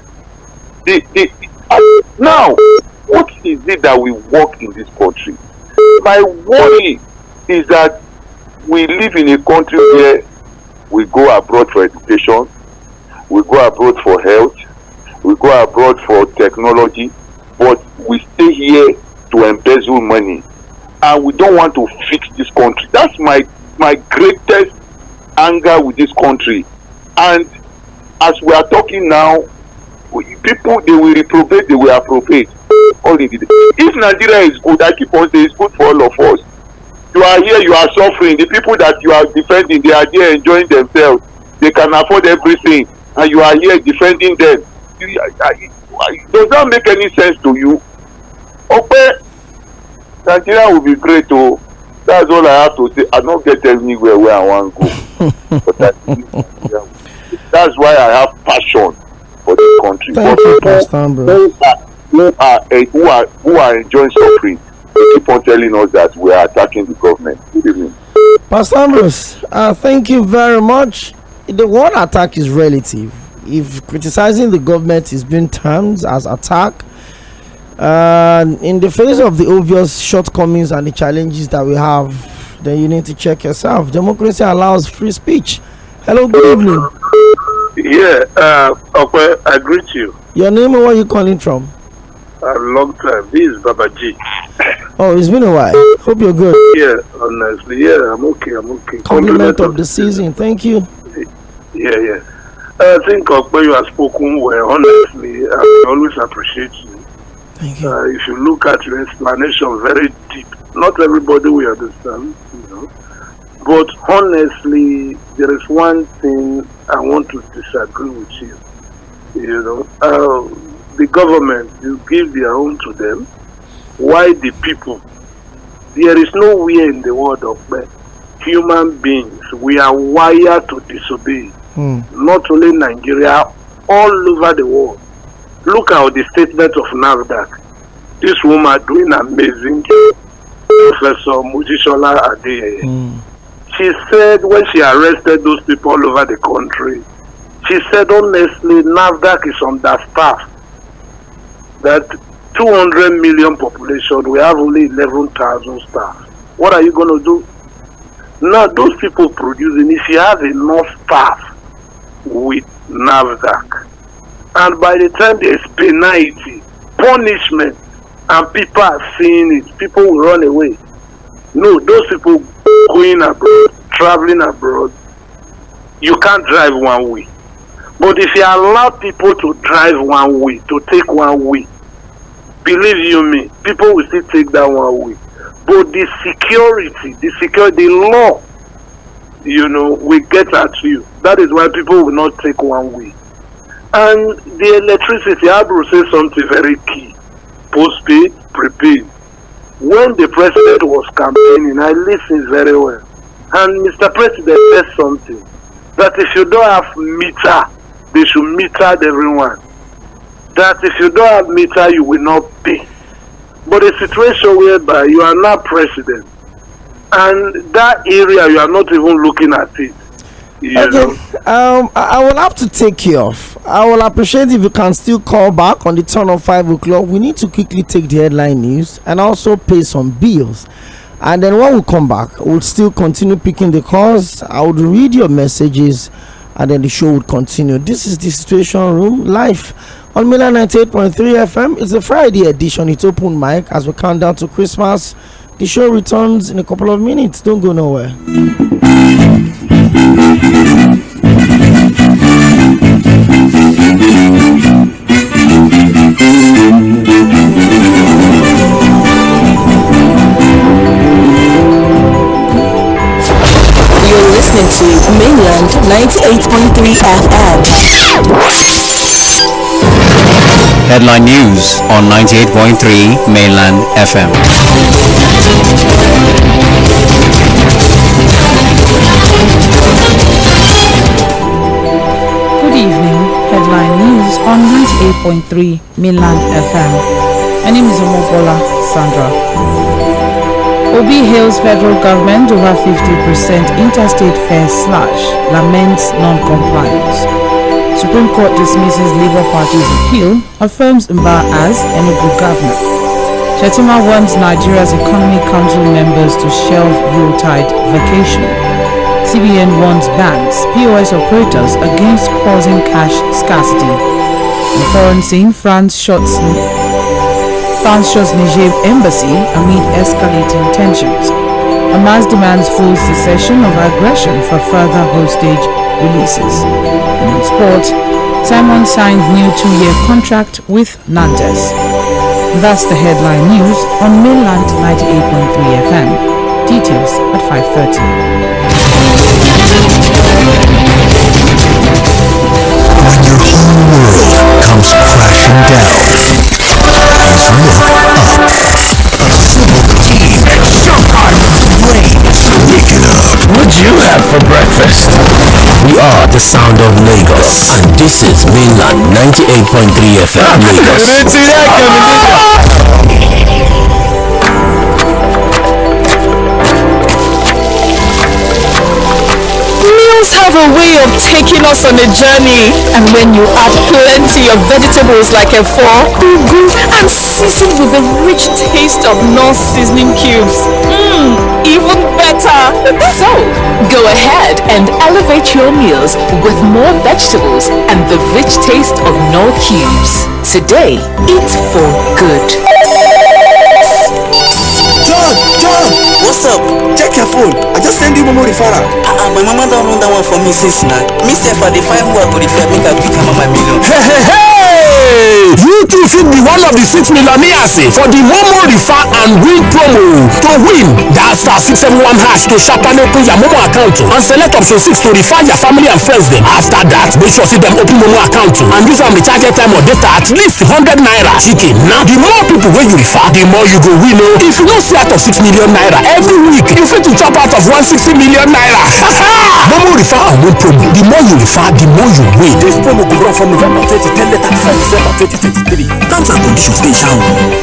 Now, what is it that we work in this country? My worry is that we live in a country where we go abroad for education, we go abroad for health, we go abroad for technology, but we stay here to embezzle money, and we don't want to fix this country. That's my greatest anger with this country. And as we are talking now, people, they will reprobate, they will appropriate. If Nigeria is good, I keep on saying it's good for all of us. You are here, you are suffering. The people that you are defending, they are there enjoying themselves. They can afford everything, and you are here defending them. Does that make any sense to you? Okay, Nigeria will be great. Oh, that's all I have to say. I don't get anywhere where I want to go. But that's why I have passion for this country. Thank you, Pastor Ambrose. Who are enjoying suffering, they keep on telling us that we are attacking the government. Good evening. Pastor Ambrose, thank you very much. The word attack is relative. If criticizing the government is being termed as attack, in the face of the obvious shortcomings and the challenges that we have, then you need to check yourself. Democracy allows free speech. Hello, good evening. Yeah, okay, I greet you. Your name and where are you calling from? A long time. This is Baba G. Oh, it's been a while. Hope you're good. Yeah, honestly, yeah, I'm okay. Compliment of the season. Thank you. Yeah. I think when you have spoken well, honestly, I always appreciate you. Thank you. If you look at your explanation very deep, not everybody will understand, But honestly, there is one thing I want to disagree with you. The government, you give their own to them. Why the people? There is nowhere in the world of men, human beings, we are wired to disobey. Not only Nigeria, all over the world. Look at the statement of NAFDAC. This woman doing amazing job. Professor Mojisola Adeyeye. She said when she arrested those people all over the country, she said honestly, NAFDAC is understaffed. That 200 million population, we have only 11,000 staff. What are you going to do? Now, those people producing, if you have enough staff with NAFDAC, and by the time there's penalty, punishment, and people are seeing it, people will run away. No, those people going abroad, traveling abroad, you can't drive one way. But if you allow people to drive one way, to take one way, believe you me, people will still take that one way. But the security, the law, will get at you. That is why people will not take one way. And the electricity, Abru says something very key. Postpaid, prepaid. When the president was campaigning, I listened very well. And Mr. President said something. That if you don't have meter, they should meter everyone. That if you don't have meter, you will not pay. But a situation whereby you are not president, and that area you are not even looking at it. I will have to take you off. I will appreciate if you can still call back on the turn of 5 o'clock. We need to quickly take the headline news and also pay some bills. And then when we come back, we'll still continue picking the calls. I would read your messages and then the show would continue. This is the Situation Room live on Mainland 98.3 FM. It's a Friday edition. It's open mic as we count down to Christmas. The show returns in a couple of minutes. Don't go nowhere. You're listening to Mainland 98.3 FM. Headline news on 98.3 Mainland FM. Good evening. Headline news on 98.3 Mainland FM. My name is Omobola Sandra. Obi hails federal government over 50% interstate fare slash, laments non-compliance. Supreme Court dismisses Labour Party's appeal, affirms Mba as Enugu governor. Chetima warns Nigeria's Economic Council members to shelve Yuletide vacation. CBN warns banks, POS operators against causing cash scarcity. In foreign scene, France shots Niger embassy amid escalating tensions. Hamas demands full cessation of aggression for further hostage releases. And in sport, Simon signed new 2-year contract with Nantes. That's the headline news on Mainland 98.3 FM. Details at 5:30. When your whole world comes crashing down, What'd you have for breakfast? we are the sound of Lagos, and this is Mainland 98.3 FM Lagos. Didn't see that coming, did ya? Meals have a way of taking us on a journey, and when you add plenty of vegetables like efo, ugu, and seasoned with the rich taste of North seasoning cubes, even better. So, go ahead and elevate your meals with more vegetables and the rich taste of Knorr cubes. Today, eat for good. John, what's up? Check your phone. I just sent you Momo referral. My mama don't run that one for me since now. Me say for the 5 who are to refer, make her quick hammer my million. Hey! You too should be one of the 6 millionaires for the Momo Refer and Win promo. To win, dial *671# to sharpen open your Momo account and select option 6 to refer your family and friends them. After that, make sure see them open Momo account and use them recharge time or data at least 100 naira. Chicken. Now, the more people when you refer, the more you go win. If you don't see out of 6 million naira every week, you fit to chop out of 160 million naira. Momo Refer and Win promo. The more you refer, the more you win. This promo will run from November 2010 to December 2023. Terms and conditions dey shall.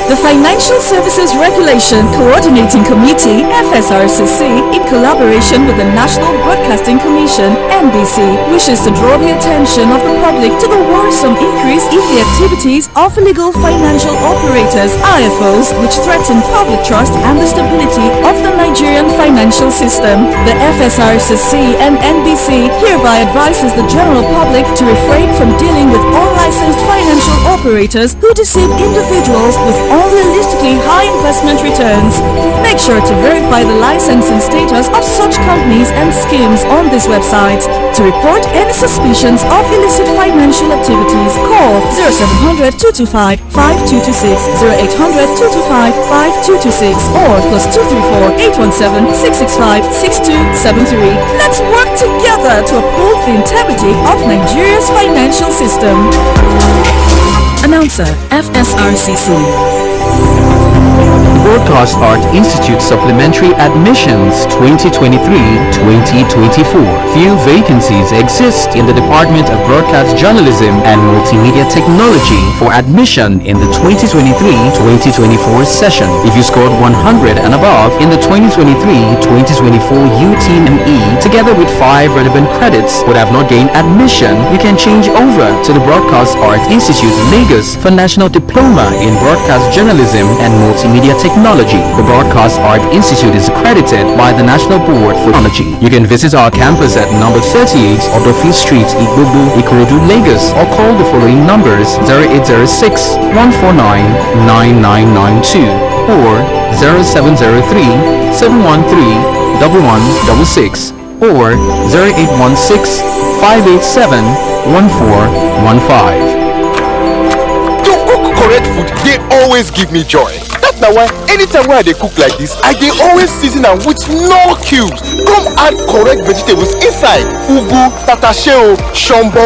The Financial Services Regulation Coordinating Committee, FSRCC, in collaboration with the National Broadcasting Commission, NBC, wishes to draw the attention of the public to the worrisome increase in the activities of illegal financial operators, IFOs, which threaten public trust and the stability of the Nigerian financial system. The FSRCC and NBC hereby advises the general public to refrain from dealing with unlicensed financial operators who deceive individuals with unrealistically high investment returns. Make sure to verify the licensing status of such companies and schemes on this website. To report any suspicions of illicit financial activities, call 0700 225 5226, 0800 225 5226, or +234 817 665 6273. Let's work together to uphold the integrity of Nigeria's financial system. Announcer, FSRCC. Broadcast Art Institute Supplementary Admissions 2023-2024. Few vacancies exist in the Department of Broadcast Journalism and Multimedia Technology for admission in the 2023-2024 session. If you scored 100 and above in the 2023-2024 UTME, together with 5 relevant credits, but have not gained admission, you can change over to the Broadcast Art Institute Lagos for National Diploma in Broadcast Journalism and Multimedia Technology. The Broadcast Art Institute is accredited by the National Board for Technology. You can visit our campus at number 38 Odofi Street, Igbobu, Ikorodu, Lagos, or call the following numbers: 0806 149 9992 or 0703 713 1166 or 0816 587 1415. To cook correct food, they always give me joy. That's why anytime when they cook like this, I dey always season them with no cubes. Come add correct vegetables inside: ugu, tatashe, shombo,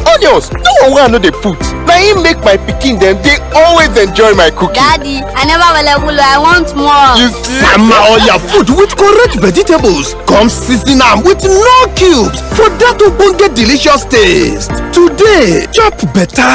onions. No one wey I no dey put. Na im make my pikin dem dey always enjoy my cooking. Daddy, I never will. I want more. You see, sama all your food with correct vegetables. Come season am with no cubes for that ogbonge delicious taste. Today, chop better.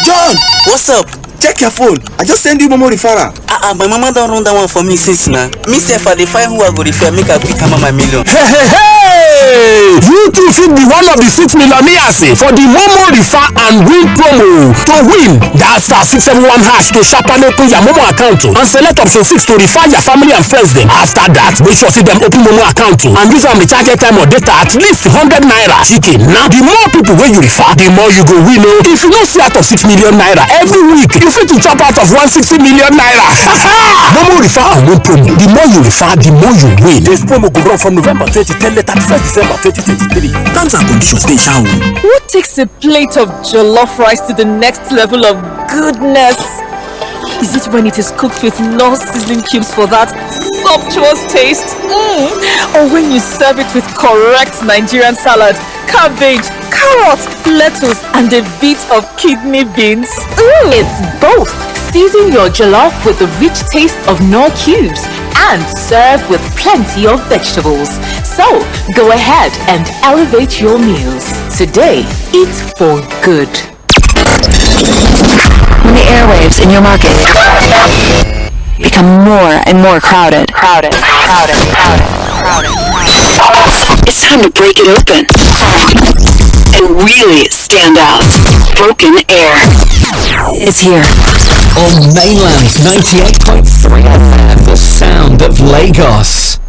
John, what's up? Check your phone. I just send you Momo referral. My mama don't run that one for me since now. Me say for the 5 who I go refer, make a quick hammer my million. Hey! You too should be one of the 6 millionaires for the Momo refer and win promo. To win, dial *671# to sharpen open your Momo account and select option 6 to refer your family and friends them. After that, make sure see them open Momo account and use them recharge time or data at least 100 naira. Chicken. Now the more people when you refer, the more you go win. If you don't see out of 6 million naira every week, you fit to chop out of 160 million naira. Momo refer and win promo. The more you refer, the more you win. This promo go run from November 2010 to 31st December 2023. Terms and conditions dey show. Who takes a plate of jollof rice to the next level of goodness? Is it when it is cooked with no seasoning cubes for that sumptuous taste? Or when you serve it with correct Nigerian salad, cabbage, carrot, lettuce, and a bit of kidney beans? It's both. Season your jollof with the rich taste of no cubes and serve with plenty of vegetables. So, go ahead and elevate your meals. Today, eat for good. When the airwaves in your market become more and more crowded, it's time to break it open and really stand out. Broken Air is here on Mainland 98.3 FM, the sound of Lagos.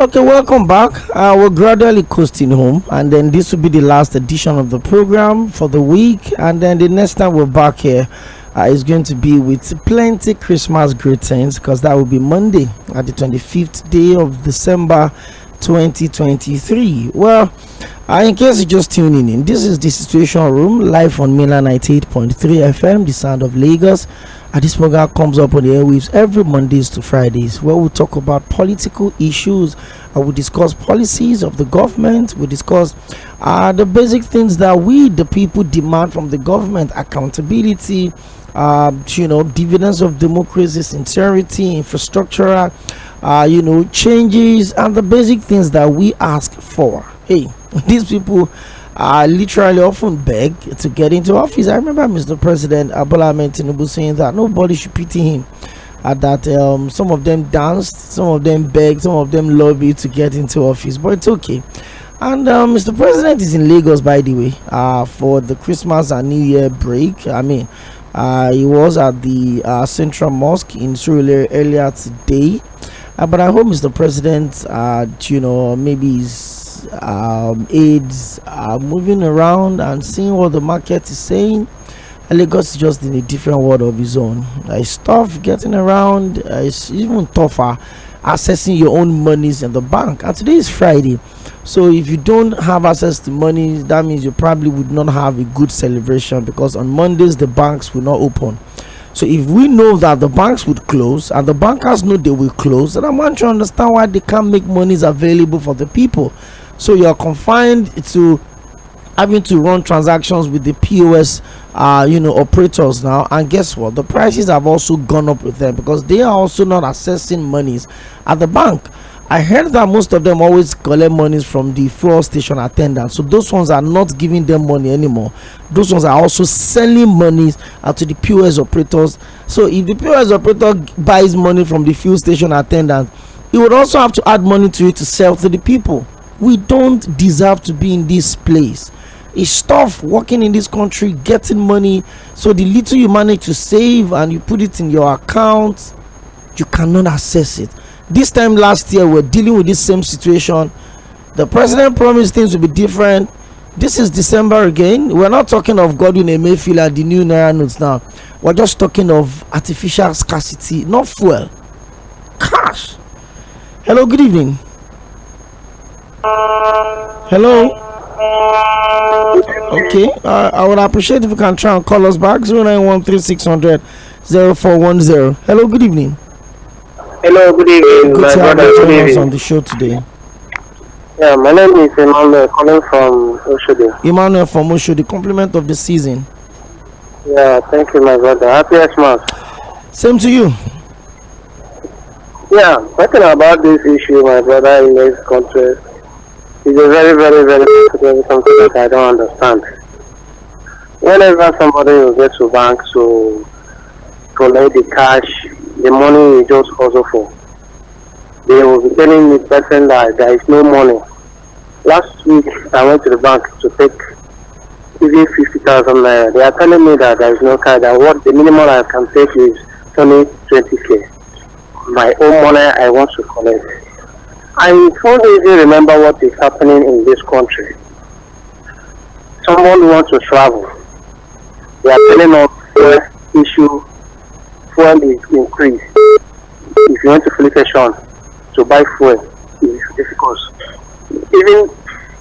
Okay, welcome back. We're gradually coasting home, and then this will be the last edition of the program for the week, and then the next time we're back here is going to be with plenty Christmas greetings, because that will be Monday at the 25th day of December 2023. Well, in case you're just tuning in, this is the Situation Room live on Mainland 98.3 FM, the sound of Lagos. This program comes up on the airwaves every Mondays to Fridays, where we talk about political issues. We discuss policies of the government. We discuss the basic things that we, the people, demand from the government: accountability, dividends of democracy, sincerity, infrastructural, changes, and the basic things that we ask for. Hey, these people literally often beg to get into office. I remember Mr. President Bola Ahmed Tinubu saying that nobody should pity him, that some of them danced, some of them begged, some of them lobbied to get into office, but it's okay. And Mr. President is in Lagos, by the way, for the Christmas and New Year break. I mean, He was at the Central Mosque in Surulere earlier today. But I hope Mr. President, maybe his aides are moving around and seeing what the market is saying. Lagos is just in a different world of his own. It's tough getting around. It's even tougher accessing your own monies in the bank. And today is Friday. So if you don't have access to money, that means you probably would not have a good celebration, because on Mondays the banks will not open. So if we know that the banks would close and the bankers know they will close, then I'm trying to understand why they can't make monies available for the people. So you're confined to having to run transactions with the POS operators now. And guess what? The prices have also gone up with them, because they are also not accessing monies at the bank. I heard that most of them always collect monies from the fuel station attendants. So those ones are not giving them money anymore. Those ones are also selling monies to the POS operators. So if the POS operator buys money from the fuel station attendant, he would also have to add money to it to sell to the people. We don't deserve to be in this place. It's tough working in this country, getting money. So the little you manage to save and you put it in your account, you cannot access it. This time last year, we're dealing with this same situation. The president promised things will be different. This is December again. We're not talking of Godwin Emefiele, the new Naira notes now. We're just talking of artificial scarcity, not fuel, cash. Hello, good evening. Hello. Okay, I would appreciate if you can try and call us back. 0913-600-0410. Hello, good evening. Hello, good evening. Good to have you join us on the show today. Yeah, my name is Emmanuel, calling from Oshodi. Emmanuel from Oshodi, compliment of the season. Yeah, thank you, my brother. Happy Xmas. Same to you. Yeah, talking about this issue, my brother, in this country, is a very, very, very something that I don't understand. Whenever somebody will get to bank to collect the cash, the money you just hustle for, they will be telling the person that there is no money. Last week, I went to the bank to take even 50,000 naira. They are telling me that there is no cash, that what the minimum I can take is only 20k. My own money I want to collect. I don't even remember what is happening in this country. Someone wants to travel. They are telling us fuel is increased. If you want to flip station to buy fuel, it's difficult. Even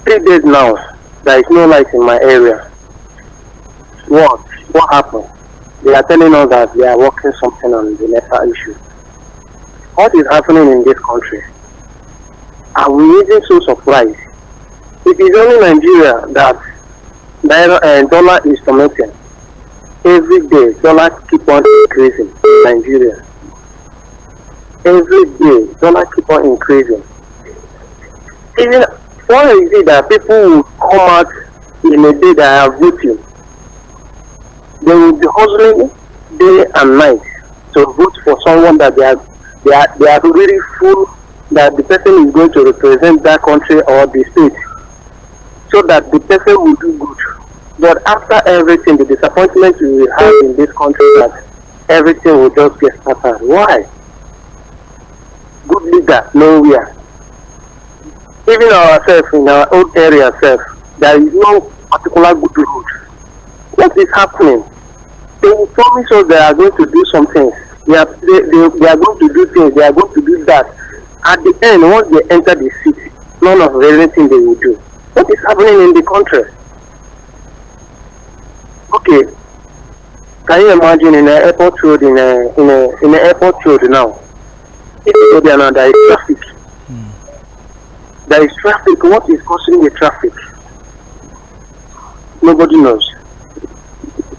3 days now, there is no light in my area. What happened? They are telling us that they are working something on the NEPA issue. What is happening in this country? Are we even so surprised? It is only Nigeria that dollar is tormenting. Every day, dollar keep on increasing in Nigeria. Every day, dollar keep on increasing. Even why is it that people will come out in a day that are voting? They will be hustling day and night to vote for someone that they are really full that the person is going to represent that country or the state, so that the person will do good. But after everything, the disappointment we will have in this country, that everything will just get scattered. Why? Good leader nowhere. Even ourselves in our own area, there is no particular good road. What is happening? They will promise us they are going to do something. They are going to do things. They are going to do that. At the end, once they enter the city, none of everything they will do. What is happening in the country? Okay, can you imagine in an airport road in an airport road now? If you go there now, there is traffic. There is traffic. What is causing the traffic? Nobody knows.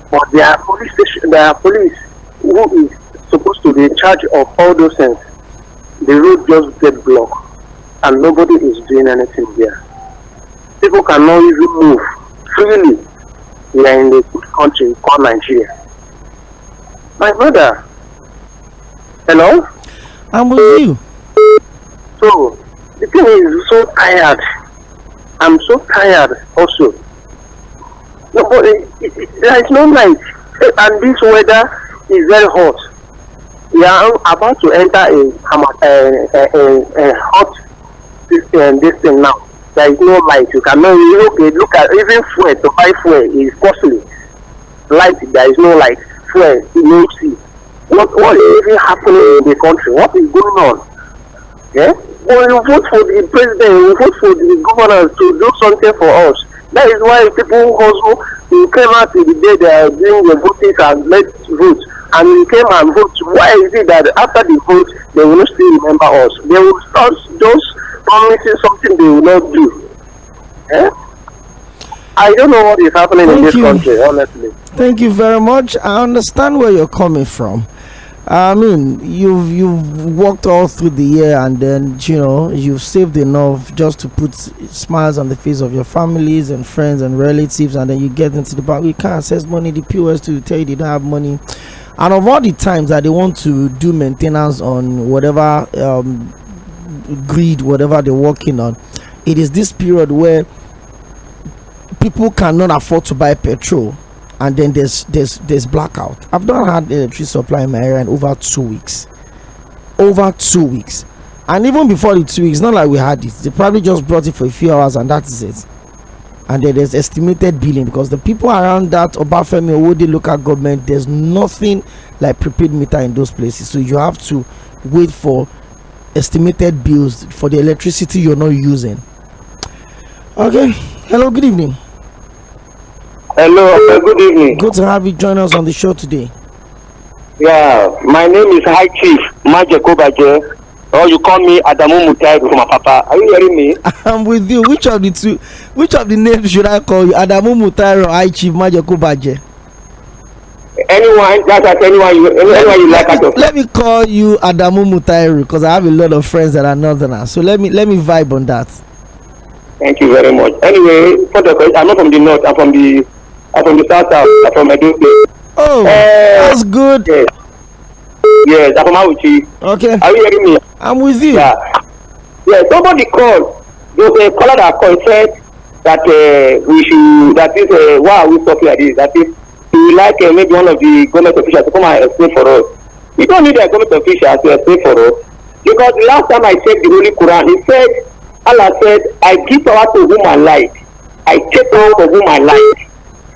But there are police station. There are police who is supposed to be in charge of all those things. The road just get blocked, and nobody is doing anything there. People cannot even move freely. We are in a good country called Nigeria. My brother, hello? I'm with you. So, the thing is so tired. I'm so tired also. Nobody, there is no light. And this weather is very hot. We are about to enter a hot this thing now. There is no light. You cannot look at even fuel. To buy fuel is costly. Light, there is no light. Fuel, you no see. What is even happening in the country? What is going on? Yeah? When you vote for the president, you vote for the governors to do something for us. That is why people also came out in the day they are doing the voting and let's vote. And we came and vote. Why is it that after the vote, they will not still remember us? They will start just promising something they will not do. Eh? I don't know what is happening in this country, honestly. Thank you very much. I understand where you're coming from. I mean, you've worked all through the year, and then you've saved enough just to put smiles on the face of your families and friends and relatives, and then you get into the bank. You can't access money. The POS to tell you they don't have money. And of all the times that they want to do maintenance on whatever grid, whatever they're working on, it is this period where people cannot afford to buy petrol, and then there's blackout. I've not had electricity supply in my area in over 2 weeks. And even before the 2 weeks, not like we had it. They probably just brought it for a few hours and that is it. And then there's estimated billing, because the people around that Obafemi Owode local government, there's nothing like prepaid meter in those places. So you have to wait for estimated bills for the electricity you're not using. Okay. Hello, good evening. Hello, good evening. Good to have you join us on the show today. Yeah, my name is High Chief Mᴜsɪᴜ, or you call me Adamu Mutai from my papa. Are you hearing me? I'm with you. Which of the names should I call you? Adamu Mutai or High Chief Mᴜsɪᴜ? Anyone, anyone you like. Let me call you Adamu Mutai, because I have a lot of friends that are northerners. So let me vibe on that. Thank you very much. Anyway, for the question, I'm not from the north. I'm from the south. I'm from Edo. Oh, that's good. Yes, I'm from Auchi. Okay. Are you hearing me? I'm with you. Yeah. Somebody called. There was a caller that called, said that we should. That is why are we talking like this? That is, we would like maybe one of the government officials to come and explain for us. We don't need a government official to explain for us, because the last time I checked the Holy Quran, it said, Allah said, I give power to whom I like. I take power to whom I like.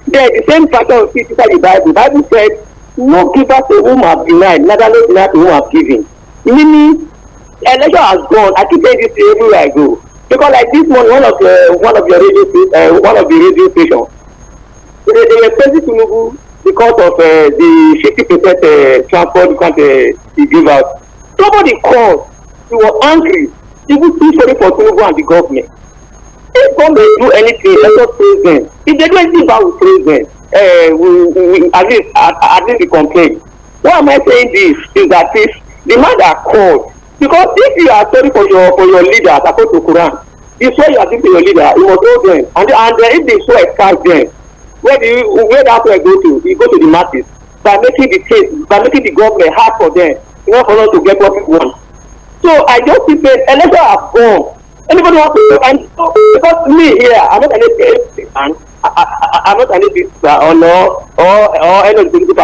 Then the same pattern of inside the Bible. The Bible said, no giver to whom I have denied, neither no denier to whom I have given. Meaning, election has gone. I keep saying this everywhere I go. Because like this morning, one of the radio stations, they were praising Tinubu because of the 50% transport he give out. Somebody called. He was angry. People too sorry for Tinubu and the government. If government do anything, let us praise them. If they do anything bad, we praise them. We at least we complain. Why am I saying this? Is that if the man that called, because if you are sorry for your leader, according to Quran, you swear you are giving to your leader, you must hold them. And if they so excite them, where that way go to? You go to the masses by making the government hard for them, in order for them to get what we want. So I just keep saying, election have gone. Anybody want to, and so, because me here, I'm not any man, I'm not any or any of the people.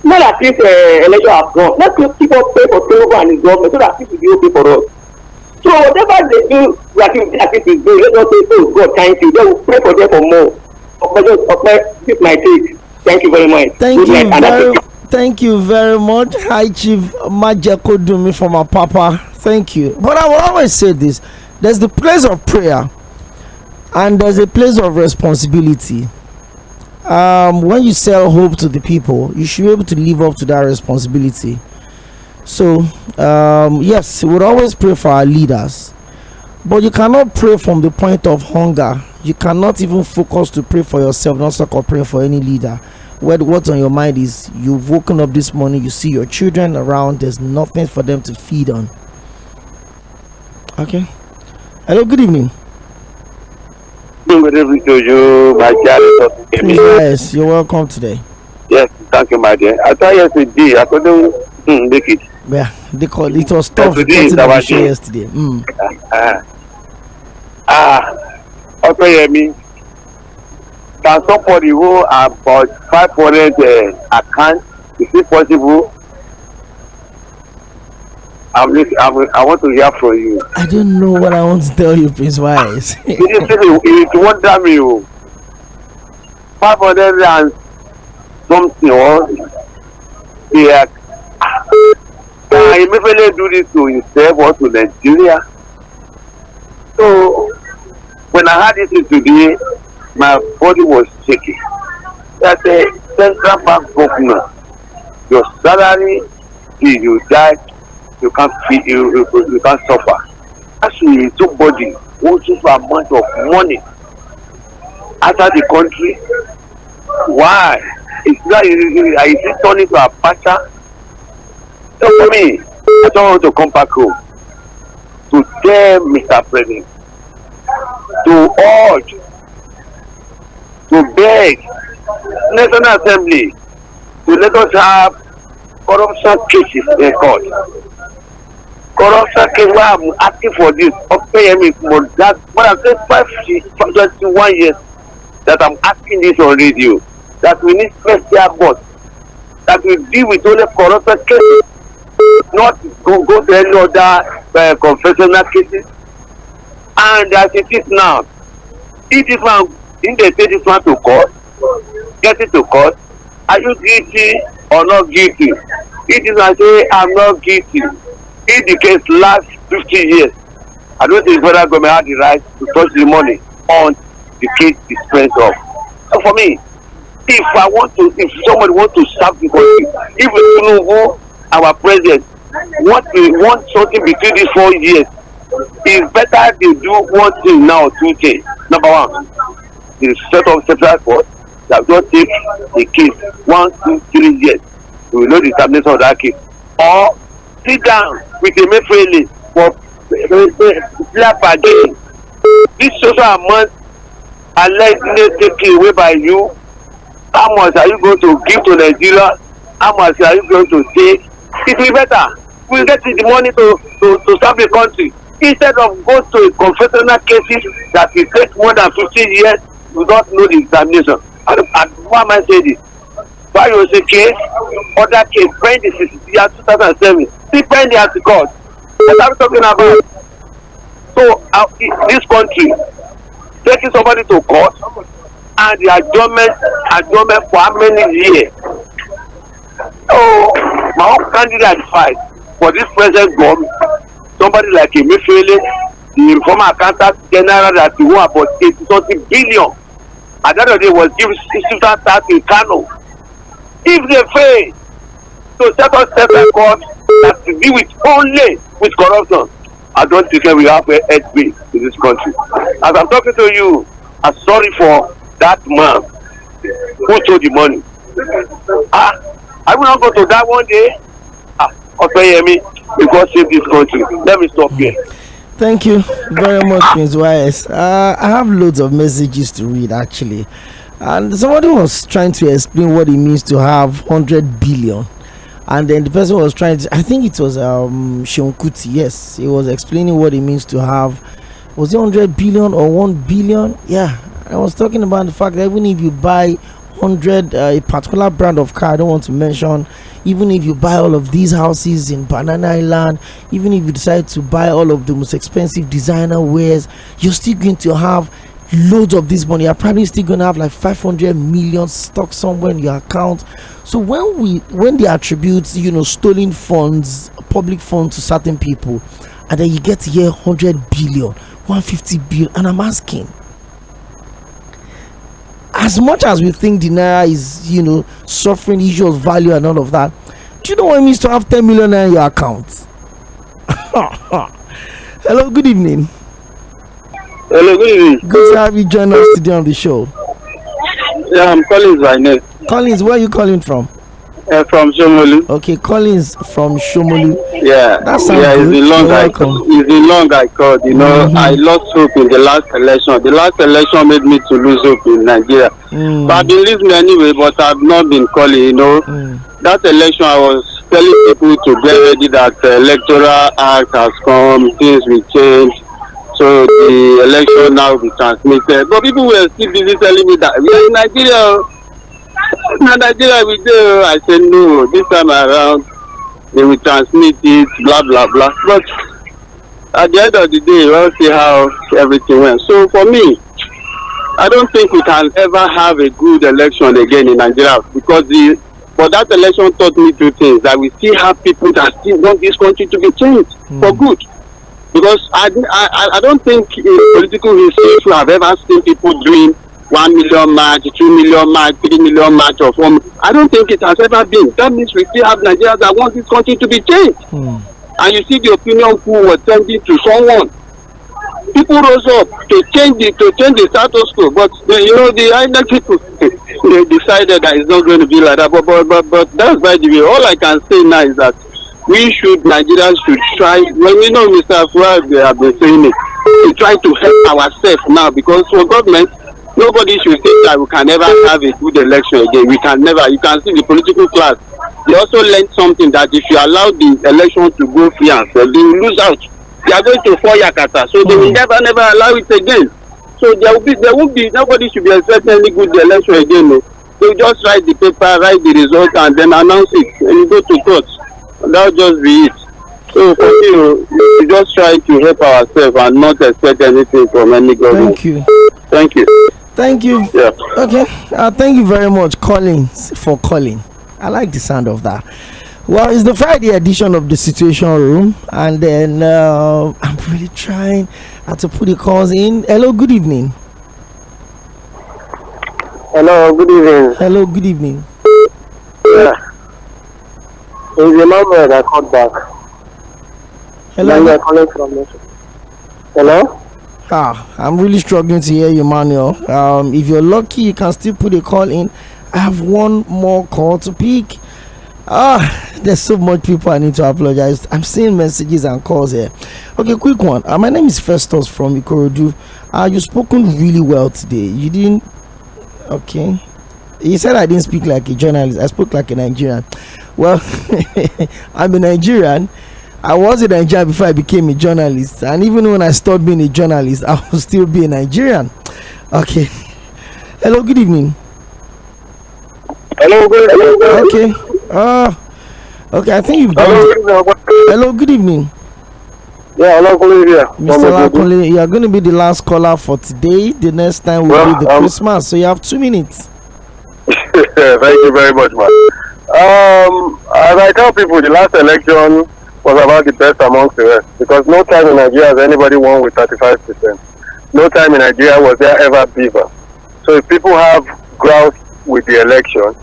Not that this election have gone. Let's just keep on pray for Tinubu and his government so that this will be okay for us. So whatever they do, like this is doing, let us say, oh God, thank you. Then we'll pray for them for more. Okay, this is my take. Thank you very much. Thank you very much, High Chief Mᴜsɪᴜ from our papa. Thank you. But I will always say this: there's the place of prayer, and there's a place of responsibility. When you sell hope to the people, you should be able to live up to that responsibility. So, yes, we would always pray for our leaders, but you cannot pray from the point of hunger. You cannot even focus to pray for yourself, not so called pray for any leader. What's on your mind is you've woken up this morning, you see your children around, there's nothing for them to feed on. Okay. Hello, good evening. Good evening to you, my dear. Yes, you're welcome today. Yes, thank you, my dear. I thought yesterday I couldn't make it. Yeah, they called it was tough getting on the show yesterday. Opeyemi, Can somebody who about 500 accounts, is it possible? I want to hear from you. I don't know what I want to tell you, Prince Wise. It wonder me. 500 and something or yeah. Can immediately do this to himself or to Nigeria? So when I had this today, my body was shaking. That the central bank governor, your salary till you die, you can't feel you can't suffer. Actually, somebody wants to amount of money outside the country. Why? Is it turning to a pattern? So for me, I don't want to come back home to tell Mr. President, to urge, to beg National Assembly to let us have corruption cases in court. Corruption case where I'm asking for this. Opeyemi for that. But I said 21 years that I'm asking this on radio. That we need special board that will deal with only corruption cases, not go to any other confessional cases. And as it is now, if this one, if they take this one to court, get it to court, are you guilty or not guilty? If this one say I'm not guilty, if the case lasts 50 years, I don't think federal government has the right to touch the money on the case dispensed of. So for me, if somebody wants to serve the country, if Tᴜnùbù, our president, want something between these 4 years, it's better they do one thing now, 2 things. Number one, the set of central court that don't take a case 1, 2, 3 years. We will know the determination of that case. Or sit down with a Mᴜsɪᴄ for again. This social amount allegedly taken away by you. How much are you going to give to Nigeria? How much are you going to take? It will be better. We will get the money to serve the country instead of going to a confessional cases that will take more than 15 years without know the examination. And why am I saying this? Why you say case, other case, pending the year 2007, still pending at the court. What are we talking about? So this country taking somebody to court and the adjournment for how many years? So my own candidate advice for this present government, somebody like Mᴜsɪᴄ, the former accountant general that he won about 80-something billion, at the end of the day was given 60,000 in Kano. If they fail to set us separate court that to deal with only with corruption, I don't think we have a headway in this country. As I'm talking to you, I'm sorry for that man who told the money. I will not go to that one day. Opeyemi, because save this country. Let me stop here. Thank you very much, Prince Wise. I have loads of messages to read actually. And somebody was trying to explain what it means to have 100 billion. And then the person was trying to, I think it was Seun Kuti, yes. He was explaining what it means to have, was it 100 billion or 1 billion? Yeah. I was talking about the fact that even if you buy 100, a particular brand of car, I don't want to mention, even if you buy all of these houses in Banana Island, even if you decide to buy all of the most expensive designer wares, you're still going to have loads of this money. You're probably still going to have like 500 million stuck somewhere in your account. So when they attribute, stolen funds, public funds to certain people, and then you get to hear 100 billion, 150 billion, and I'm asking, as much as we think the naira is, suffering issues of value and all of that, do you know what it means to have 10 million in your account? Hello, good evening. Hello, good evening. Good to have you join us today on the show. Yeah, I'm Collins by name. Collins, where are you calling from? From Shomolu. Okay, Collins from Shomolu. Yeah, that sounds good. It's the long I called. I lost hope in the last election. The last election made me to lose hope in Nigeria. But I've been listening anyway, but I've not been calling. That election I was telling people to get ready that electoral act has come, things will change. So the election now will be transmitted. But people were still busy telling me that we are in Nigeria. In Nigeria we do. I said no, this time around they will transmit it, blah blah blah. But at the end of the day, we'll see how everything went. So for me, I don't think we can ever have a good election again in Nigeria, because but that election taught me two things: that we still have people that still want this country to be changed for good. Because I don't think in political history we have ever seen people doing 1 million march, 2 million march, 3 million march of 1. I don't think it has ever been. That means we still have Nigerians that want this country to be changed. And you see the opinion pool was tending to someone. People rose up to change the status quo, but the INEC people they decided that it's not going to be like that. But that's by the way. All I can say now is that Nigerians should try. Well, Mr. Fuad, they have been saying it. To try to help ourselves now, because for government, nobody should think that we can never have a good election again. We can never. You can see the political class. They also learned something, that if you allow the election to go free and fair, they will lose out. They are going to fall yakata, so they will never allow it again. So there will be nobody should be expecting any good election again. No. They just write the paper, write the result, and then announce it, and you go to court. That'll just be it. So for you, we just try to help ourselves and not expect anything from any government. Thank you. Yeah. Okay. Thank you very much, for calling. I like the sound of that. Well, it's the Friday edition of the Situation Room, and then I'm really trying to put the calls in. Hello, good evening. Hello, good evening. Hello, good evening. Yeah. It's a number that called back. Hello. You're calling from Hello? I'm really struggling to hear you, Manuel. If you're lucky, you can still put a call in. I have one more call to pick. There's so much people I need to apologize. I'm seeing messages and calls here. Okay, quick one. My name is Festus from Ikorodu. You've spoken really well today. You didn't. Okay. You said I didn't speak like a journalist. I spoke like a Nigerian. Well, I'm a Nigerian. I was a Nigerian before I became a journalist, and even when I stopped being a journalist, I will still be a Nigerian. Okay. Hello, good evening. Hello, good evening. Okay. Okay, I think you've done. Hello, good evening. Yeah, hello, Mr. Lakole, you are going to be the last caller for today. The next time will be the Christmas, so you have 2 minutes. Thank you very much, man. As I tell people, the last election was about the best amongst the rest, because no time in Nigeria has anybody won with 35%. No time in Nigeria was there ever beaver. So if people have groused with the election,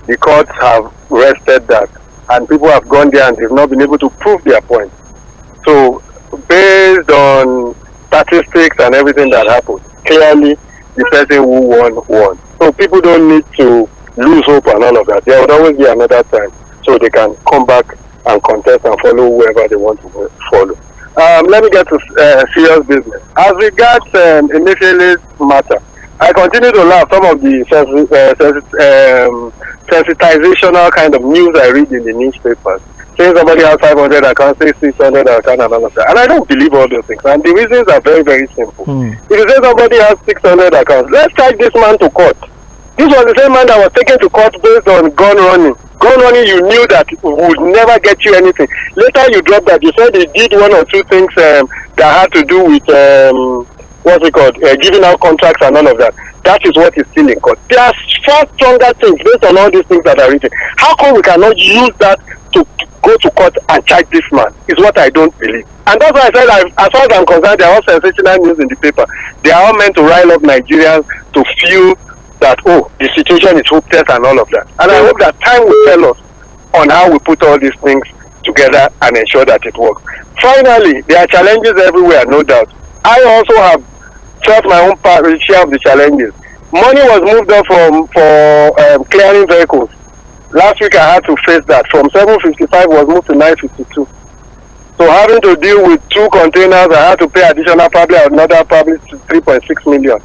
the courts have rested that, and people have gone there and they've not been able to prove their point. So based on statistics and everything that happened, clearly the person who won. So people don't need to lose hope and all of that. There would always be another time, so they can come back and contest and follow whoever they want to follow. Let me get to serious business. As regards initialist matter, I continue to laugh some of the sensitizational kind of news I read in the newspapers. Saying somebody has 500 accounts, say 600 accounts, and all of that. And I don't believe all those things. And the reasons are very, very simple. If you say somebody has 600 accounts, let's take this man to court. This was the same man that was taken to court based on gun running. Gun running, you knew that would never get you anything. Later you dropped that. You said he did one or two things that had to do with, giving out contracts and all of that. That is what is still in court. There are far stronger things based on all these things that are written. How come we cannot use that to go to court and charge this man? Is what I don't believe. And that's why I said, as far as I'm concerned, they are all sensational news in the paper. They are all meant to rile up Nigerians to feel that, the situation is hopeless and all of that. And I hope that time will tell us on how we put all these things together and ensure that it works. Finally, there are challenges everywhere, no doubt. I also have felt my own share of the challenges. Money was moved up for clearing vehicles. Last week I had to face that. From 755 was moved to 952. So having to deal with 2 containers, I had to pay additional another 3.6 million.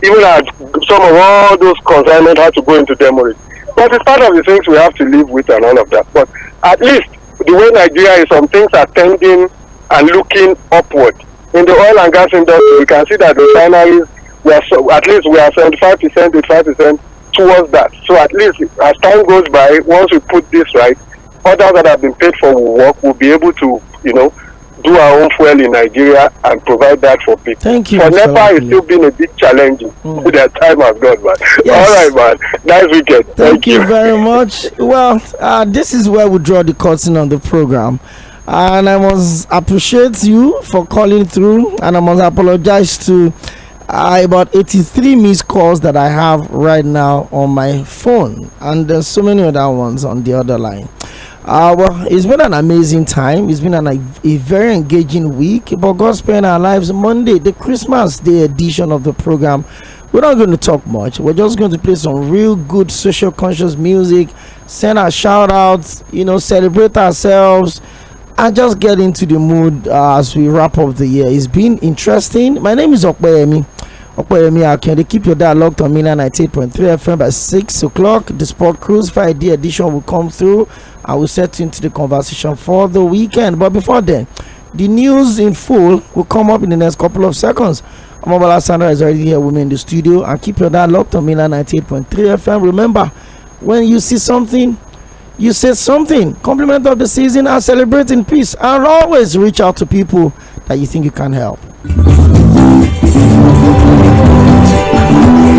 Even as some of all those consignments had to go into demolition. But it's part of the things we have to live with and all of that. But at least the way Nigeria is, some things are tending and looking upward. in the oil and gas industry, we can see that refineries, at least we are 75%, 85% towards that. So at least as time goes by, once we put this right, others that have been paid for will work, will be able to, do our own fuel in Nigeria and provide that for people. Thank you. For NEPA, it's still been a big challenge. Their time has gone, man. Yes. All right, man. Nice weekend. Thank you very much. Well, this is where we draw the curtain on the program. And I must appreciate you for calling through. And I must apologize to about 83 missed calls that I have right now on my phone. And there's so many other ones on the other line. Well, it's been an amazing time. It's been a very engaging week. But God spend our lives Monday, the Christmas Day edition of the program. We're not going to talk much. We're just going to play some real good social conscious music, send our shout outs, celebrate ourselves, and just get into the mood as we wrap up the year. It's been interesting. My name is Opeyemi. Akinyode. Keep your dial locked on Milan 98.3 FM by 6 o'clock. The Sport Cruise Friday edition will come through. I will set you into the conversation for the weekend. But before then, the news in full will come up in the next couple of seconds. Omobola Sandra is already here with me in the studio. And keep your dial locked on Milan 98.3 FM. Remember, when you see something, you say something. Compliment of the season and celebrate in peace. And always reach out to people that you think you can help.